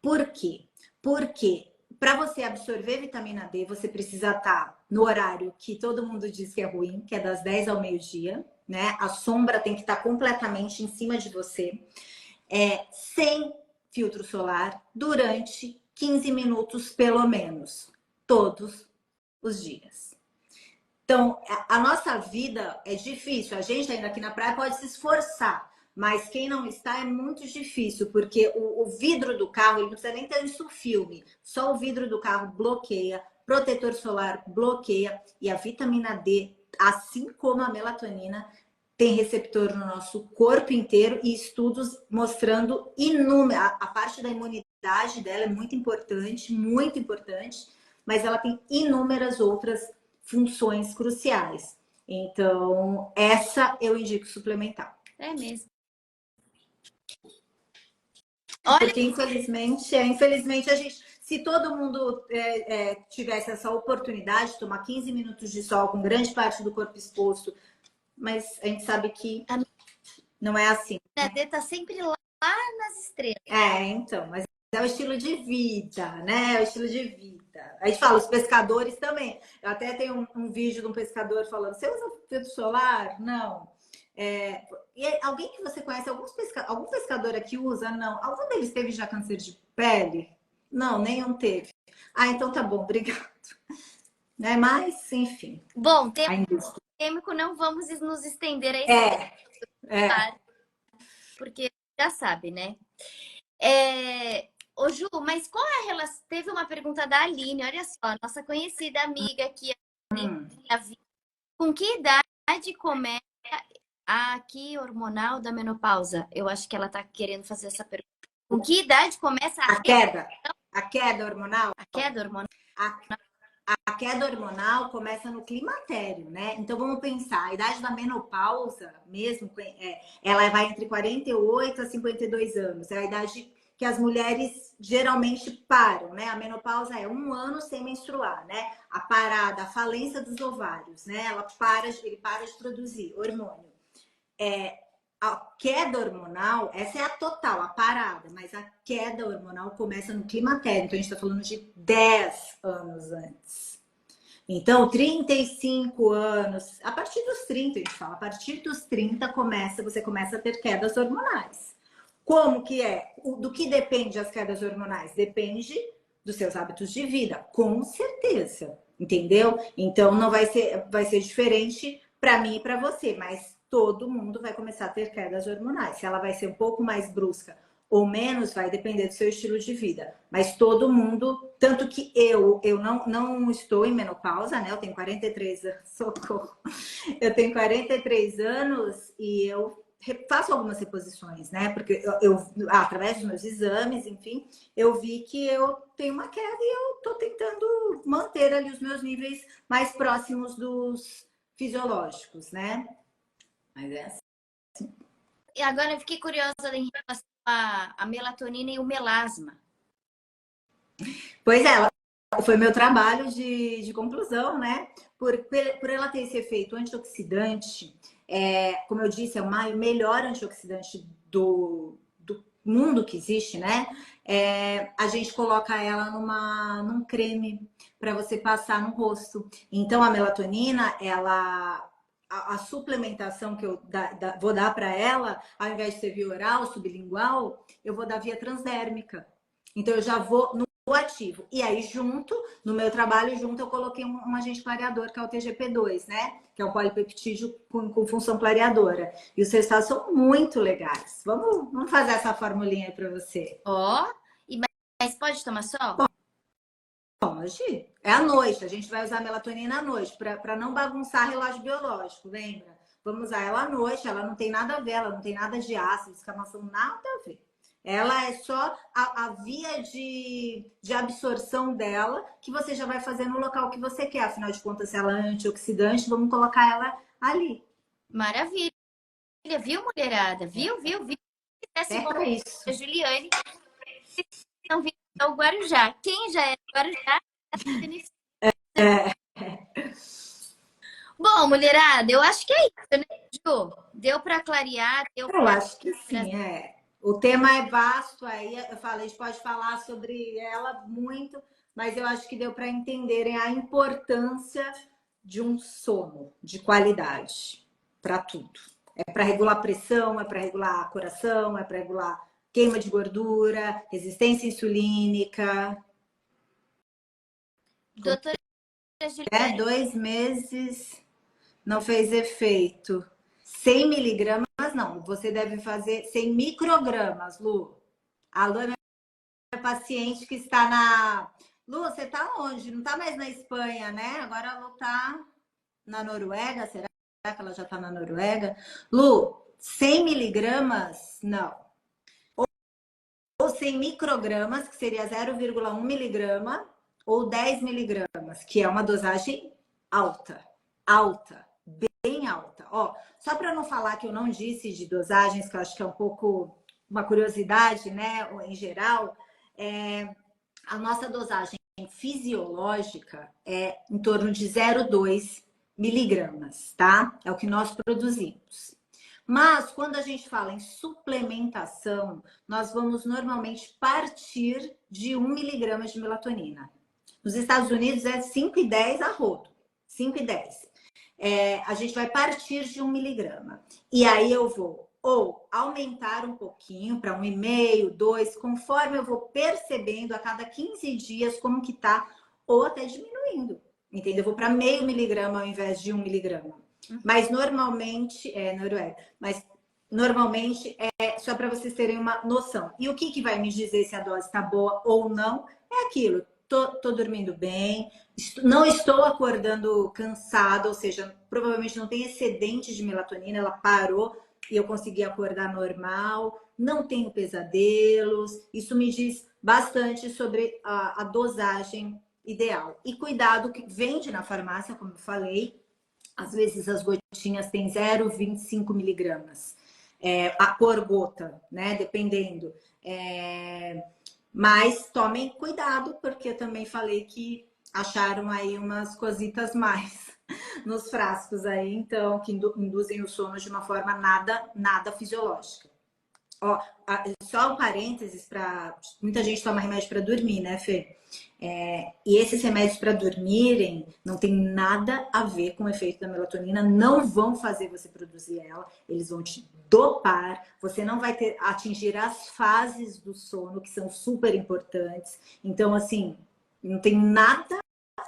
Por quê? Porque para você absorver vitamina D, você precisa estar no horário que todo mundo diz que é ruim, que é das 10 ao meio-dia, né? A sombra tem que estar completamente em cima de você, sem filtro solar, durante 15 minutos pelo menos, todos os dias. Então, a nossa vida é difícil. A gente ainda aqui na praia pode se esforçar, mas quem não está é muito difícil, porque o vidro do carro, ele não precisa nem ter isso filme. Só o vidro do carro bloqueia, protetor solar bloqueia, e a vitamina D, assim como a melatonina, tem receptor no nosso corpo inteiro e estudos mostrando inúmeras. A parte da imunidade dela é muito importante, mas ela tem inúmeras outras funções cruciais. Então, essa eu indico suplementar.
É mesmo. Olha,
porque infelizmente a gente, se todo mundo tivesse essa oportunidade de tomar 15 minutos de sol com grande parte do corpo exposto, mas a gente sabe que não é assim.
a D tá sempre lá nas estrelas.
Então, mas é o estilo de vida, né? É o estilo de vida. A gente fala, os pescadores também. Eu até tenho um vídeo de um pescador falando: você usa filtro solar? Não. E alguém que você conhece, algum pescador aqui usa? Não. Algum deles teve já câncer de pele? Não, nenhum teve. Ah, então tá bom, obrigado. Né? Mas, enfim.
Bom, químico, não vamos nos estender a esse porque já sabe, né? Ô Ju, mas qual é a relação? Teve uma pergunta da Aline, olha só, nossa conhecida amiga aqui, com que idade começa aqui hormonal da menopausa? Eu acho que ela tá querendo fazer essa pergunta. Com que idade começa
a queda? A queda hormonal?
A queda hormonal?
A queda hormonal começa no climatério, né? Então vamos pensar, a idade da menopausa, mesmo, ela vai entre 48 a 52 anos. É a idade que as mulheres geralmente param, né? A menopausa é 1 ano sem menstruar, né? A parada, a falência dos ovários, né? Ele para de produzir hormônio. A queda hormonal, essa é a total, a parada, mas a queda hormonal começa no climatério, então a gente está falando de 10 anos antes. Então, 35 anos, a partir dos 30, a gente fala, a partir dos 30 você começa a ter quedas hormonais. Como que é? Do que depende as quedas hormonais? Depende dos seus hábitos de vida, com certeza, entendeu? Então não vai ser diferente para mim e para você, mas todo mundo vai começar a ter quedas hormonais. Se ela vai ser um pouco mais brusca ou menos, vai depender do seu estilo de vida. Mas todo mundo, tanto que eu não estou em menopausa, né? Eu tenho 43 anos, socorro. Eu tenho 43 anos e eu faço algumas reposições, né? Porque através dos meus exames, enfim, eu vi que eu tenho uma queda e eu tô tentando manter ali os meus níveis mais próximos dos fisiológicos, né? Mas é assim.
E agora eu fiquei curiosa em relação à melatonina e o melasma.
Pois é, foi meu trabalho de conclusão, né? Por ela ter esse efeito antioxidante, como eu disse, é o melhor antioxidante do mundo que existe, né? A gente coloca ela num creme para você passar no rosto. Então, a melatonina, a suplementação que eu vou dar para ela, ao invés de ser via oral, sublingual, eu vou dar via transdérmica. Então, eu já vou no ativo. E aí, no meu trabalho, eu coloquei um agente clareador, que é o TGP2, né? Que é o polipeptídeo com função clareadora. E os resultados são muito legais. Vamos fazer essa formulinha aí para você.
Ó, mas pode tomar sol?
Pode. É à noite. A gente vai usar melatonina à noite, para não bagunçar relógio biológico, lembra? Vamos usar ela à noite, ela não tem nada a ver, ela não tem nada de ácido, descamação, nada a ver. Ela é só a via de absorção dela, que você já vai fazer no local que você quer. Afinal de contas, se ela é antioxidante, vamos colocar ela ali.
Maravilha. Viu, mulherada? Viu?
É para isso.
A Juliane não viu o Guarujá. Quem já é Guarujá?
É.
Bom, mulherada, eu acho que é isso, né, Ju? Deu para clarear, deu
Eu
para.
acho que sim, é. O tema é vasto, aí eu falei, a gente pode falar sobre ela muito, mas eu acho que deu para entenderem a importância de um sono de qualidade para tudo. É para regular pressão, é para regular coração, é para regular queima de gordura, resistência insulínica.
Doutora Juliane,
2 meses não fez efeito. 100 miligramas, não. Você deve fazer 100 microgramas, Lu. A Lu é minha paciente que está na... Lu, você está onde? Não está mais na Espanha, né? Agora a Lu está na Noruega. Será que ela já está na Noruega? Lu, 100 miligramas, não. Ou 100 microgramas, que seria 0,1 miligrama, ou 10 miligramas, que é uma dosagem alta. Alta. Bem alta. Ó, só para não falar que eu não disse de dosagens, que eu acho que é um pouco uma curiosidade, né? Em geral, a nossa dosagem fisiológica é em torno de 0,2 miligramas, tá? É o que nós produzimos. Mas quando a gente fala em suplementação, nós vamos normalmente partir de 1 miligrama de melatonina. Nos Estados Unidos é 5,10 a rodo. 5,10. A gente vai partir de 1 miligrama. E aí eu vou ou aumentar um pouquinho para 1,5, 2, conforme eu vou percebendo a cada 15 dias como que tá, ou até diminuindo. Entendeu? Eu vou para meio miligrama ao invés de 1 miligrama. Mas normalmente, Noruega, mas normalmente é só para vocês terem uma noção. E o que vai me dizer se a dose está boa ou não? É aquilo. Tô dormindo bem, não estou acordando cansada, ou seja, provavelmente não tem excedente de melatonina, ela parou e eu consegui acordar normal, não tenho pesadelos. Isso me diz bastante sobre a dosagem ideal. E cuidado que vende na farmácia, como eu falei, às vezes as gotinhas têm 0,25 miligramas. A por gota, né? Dependendo. Mas tomem cuidado, porque eu também falei que acharam aí umas cositas mais nos frascos aí, então, que induzem o sono de uma forma nada fisiológica. Ó, só um parênteses para muita gente toma remédio para dormir, né, Fê? E esses remédios para dormirem não tem nada a ver com o efeito da melatonina, não vão fazer você produzir ela, eles vão te dopar, você não vai atingir as fases do sono, que são super importantes. Então, assim, não tem nada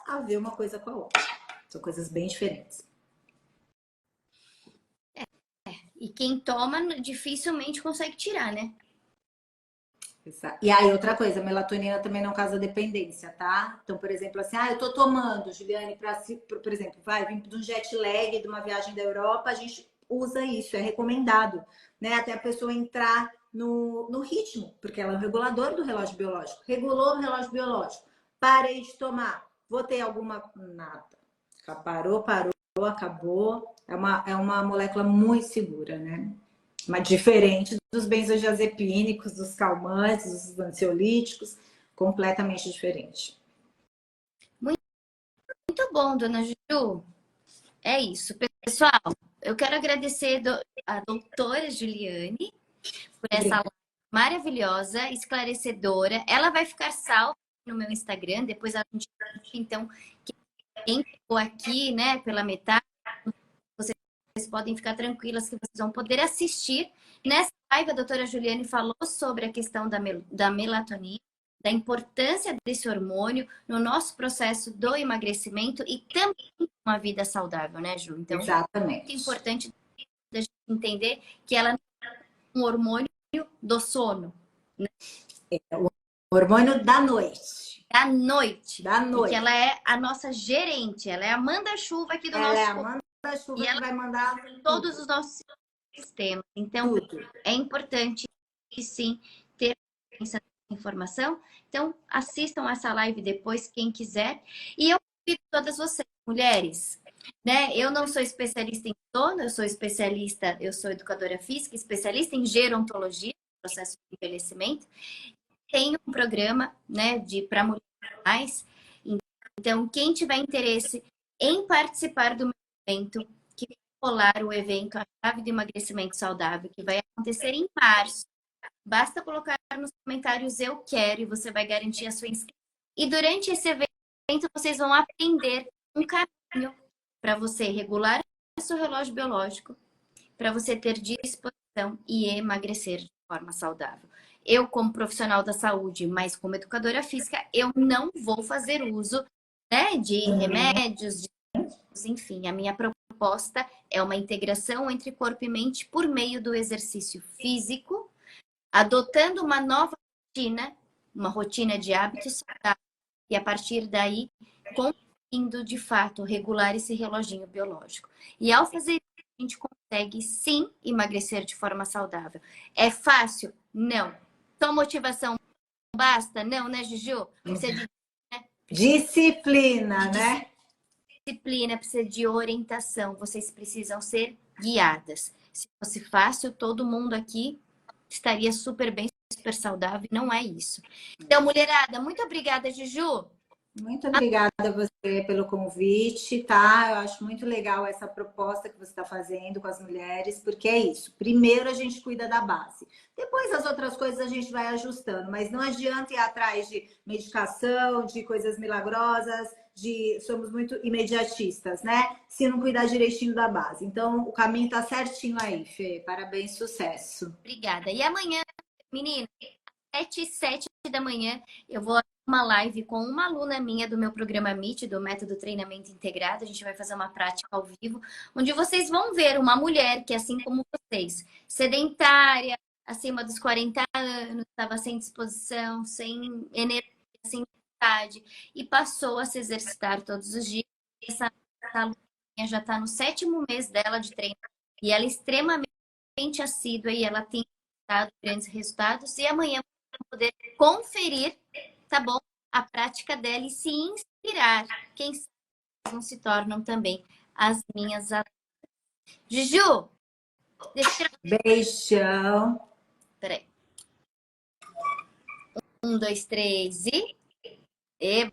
a ver uma coisa com a outra. São coisas bem diferentes.
E quem toma dificilmente consegue tirar, né?
E aí, outra coisa, a melatonina também não causa dependência, tá? Então, por exemplo, assim, eu tô tomando, Juliane, por exemplo, vai vir de um jet lag, de uma viagem da Europa, a gente usa isso, é recomendado, né? Até a pessoa entrar no ritmo, porque ela é um regulador do relógio biológico. Regulou o relógio biológico, parei de tomar, vou ter alguma. Nada. Parou, acabou. É uma molécula muito segura, né? Mas diferente dos benzodiazepínicos, dos calmantes, dos ansiolíticos, completamente diferente.
Muito bom, dona Ju. É isso, pessoal. Eu quero agradecer a doutora Juliane por essa
Obrigada.
live maravilhosa, esclarecedora. Ela vai ficar salva no meu Instagram, depois a gente, então, quem ficou aqui, né, pela metade, vocês podem ficar tranquilas que vocês vão poder assistir. Nessa live, a doutora Juliane falou sobre a questão da melatonina, da importância desse hormônio no nosso processo do emagrecimento e também uma vida saudável, né, Ju? Então,
Exatamente.
é muito importante a gente entender que ela é um hormônio do sono. Né?
O hormônio da noite.
Da noite.
Da noite.
E que ela é a nossa gerente, ela é a manda-chuva aqui do
ela
nosso
é a manda-chuva que vai mandar
todos os nossos sistemas. Então, é importante, sim, ter essa informação. Então, assistam essa live depois, quem quiser. E eu convido todas vocês, mulheres, né? Eu não sou especialista em sono, eu sou especialista, eu sou educadora física, especialista em gerontologia, processo de envelhecimento. Tenho um programa, né, para mulheres. Então, quem tiver interesse em participar do meu evento, que vai rolar o evento A Chave do Emagrecimento Saudável, que vai acontecer em março, basta colocar nos comentários eu quero e você vai garantir a sua inscrição. E durante esse evento, vocês vão aprender um caminho para você regular o seu relógio biológico, para você ter disposição e emagrecer de forma saudável. Eu, como profissional da saúde, mas como educadora física, eu não vou fazer uso, né, de remédios, enfim, a minha proposta é uma integração entre corpo e mente por meio do exercício físico, adotando uma nova rotina, uma rotina de hábitos saudáveis, e a partir daí, conseguindo de fato regular esse reloginho biológico. E ao fazer isso, a gente consegue sim emagrecer de forma saudável. É fácil? Não. Só motivação basta? Não, né, Juju? Precisa de
disciplina, né?
Disciplina, precisa de orientação. Vocês precisam ser guiadas. Se fosse fácil, todo mundo aqui estaria super bem, super saudável. Não é isso. Então, mulherada, muito obrigada, Juju.
Muito obrigada a você pelo convite, tá? Eu acho muito legal essa proposta que você está fazendo com as mulheres, porque é isso. Primeiro a gente cuida da base, depois as outras coisas a gente vai ajustando, mas não adianta ir atrás de medicação, de coisas milagrosas, somos muito imediatistas, né? Se não cuidar direitinho da base. Então o caminho tá certinho aí, Fê. Parabéns, sucesso.
Obrigada. E amanhã, menina, 7h07 da manhã, eu vou uma live com uma aluna minha do meu programa Meet, do Método Treinamento Integrado. A gente vai fazer uma prática ao vivo, onde vocês vão ver uma mulher que, assim como vocês, sedentária, acima dos 40 anos, estava sem disposição, sem energia, sem vontade, e passou a se exercitar todos os dias. Essa aluna já está no 7º mês dela de treino, e ela é extremamente assídua e ela tem grandes resultados. E amanhã vamos poder conferir, tá bom? A prática dela e se inspirar. Quem sabe não se tornam também as minhas alunas. Juju, deixa eu...
Beijão.
Peraí. 1, 2, 3 e... Eba!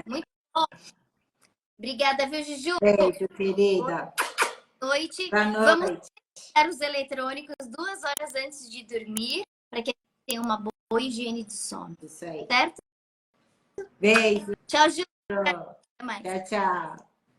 Muito bom. Obrigada, viu, Juju?
Beijo, querida.
Boa noite.
Boa noite.
Vamos os eletrônicos 2 horas antes de dormir, para que tenha uma boa higiene de sono.
Isso aí.
Certo?
Beijo.
Tchau, Ju.
Tchau,
Até mais.
tchau.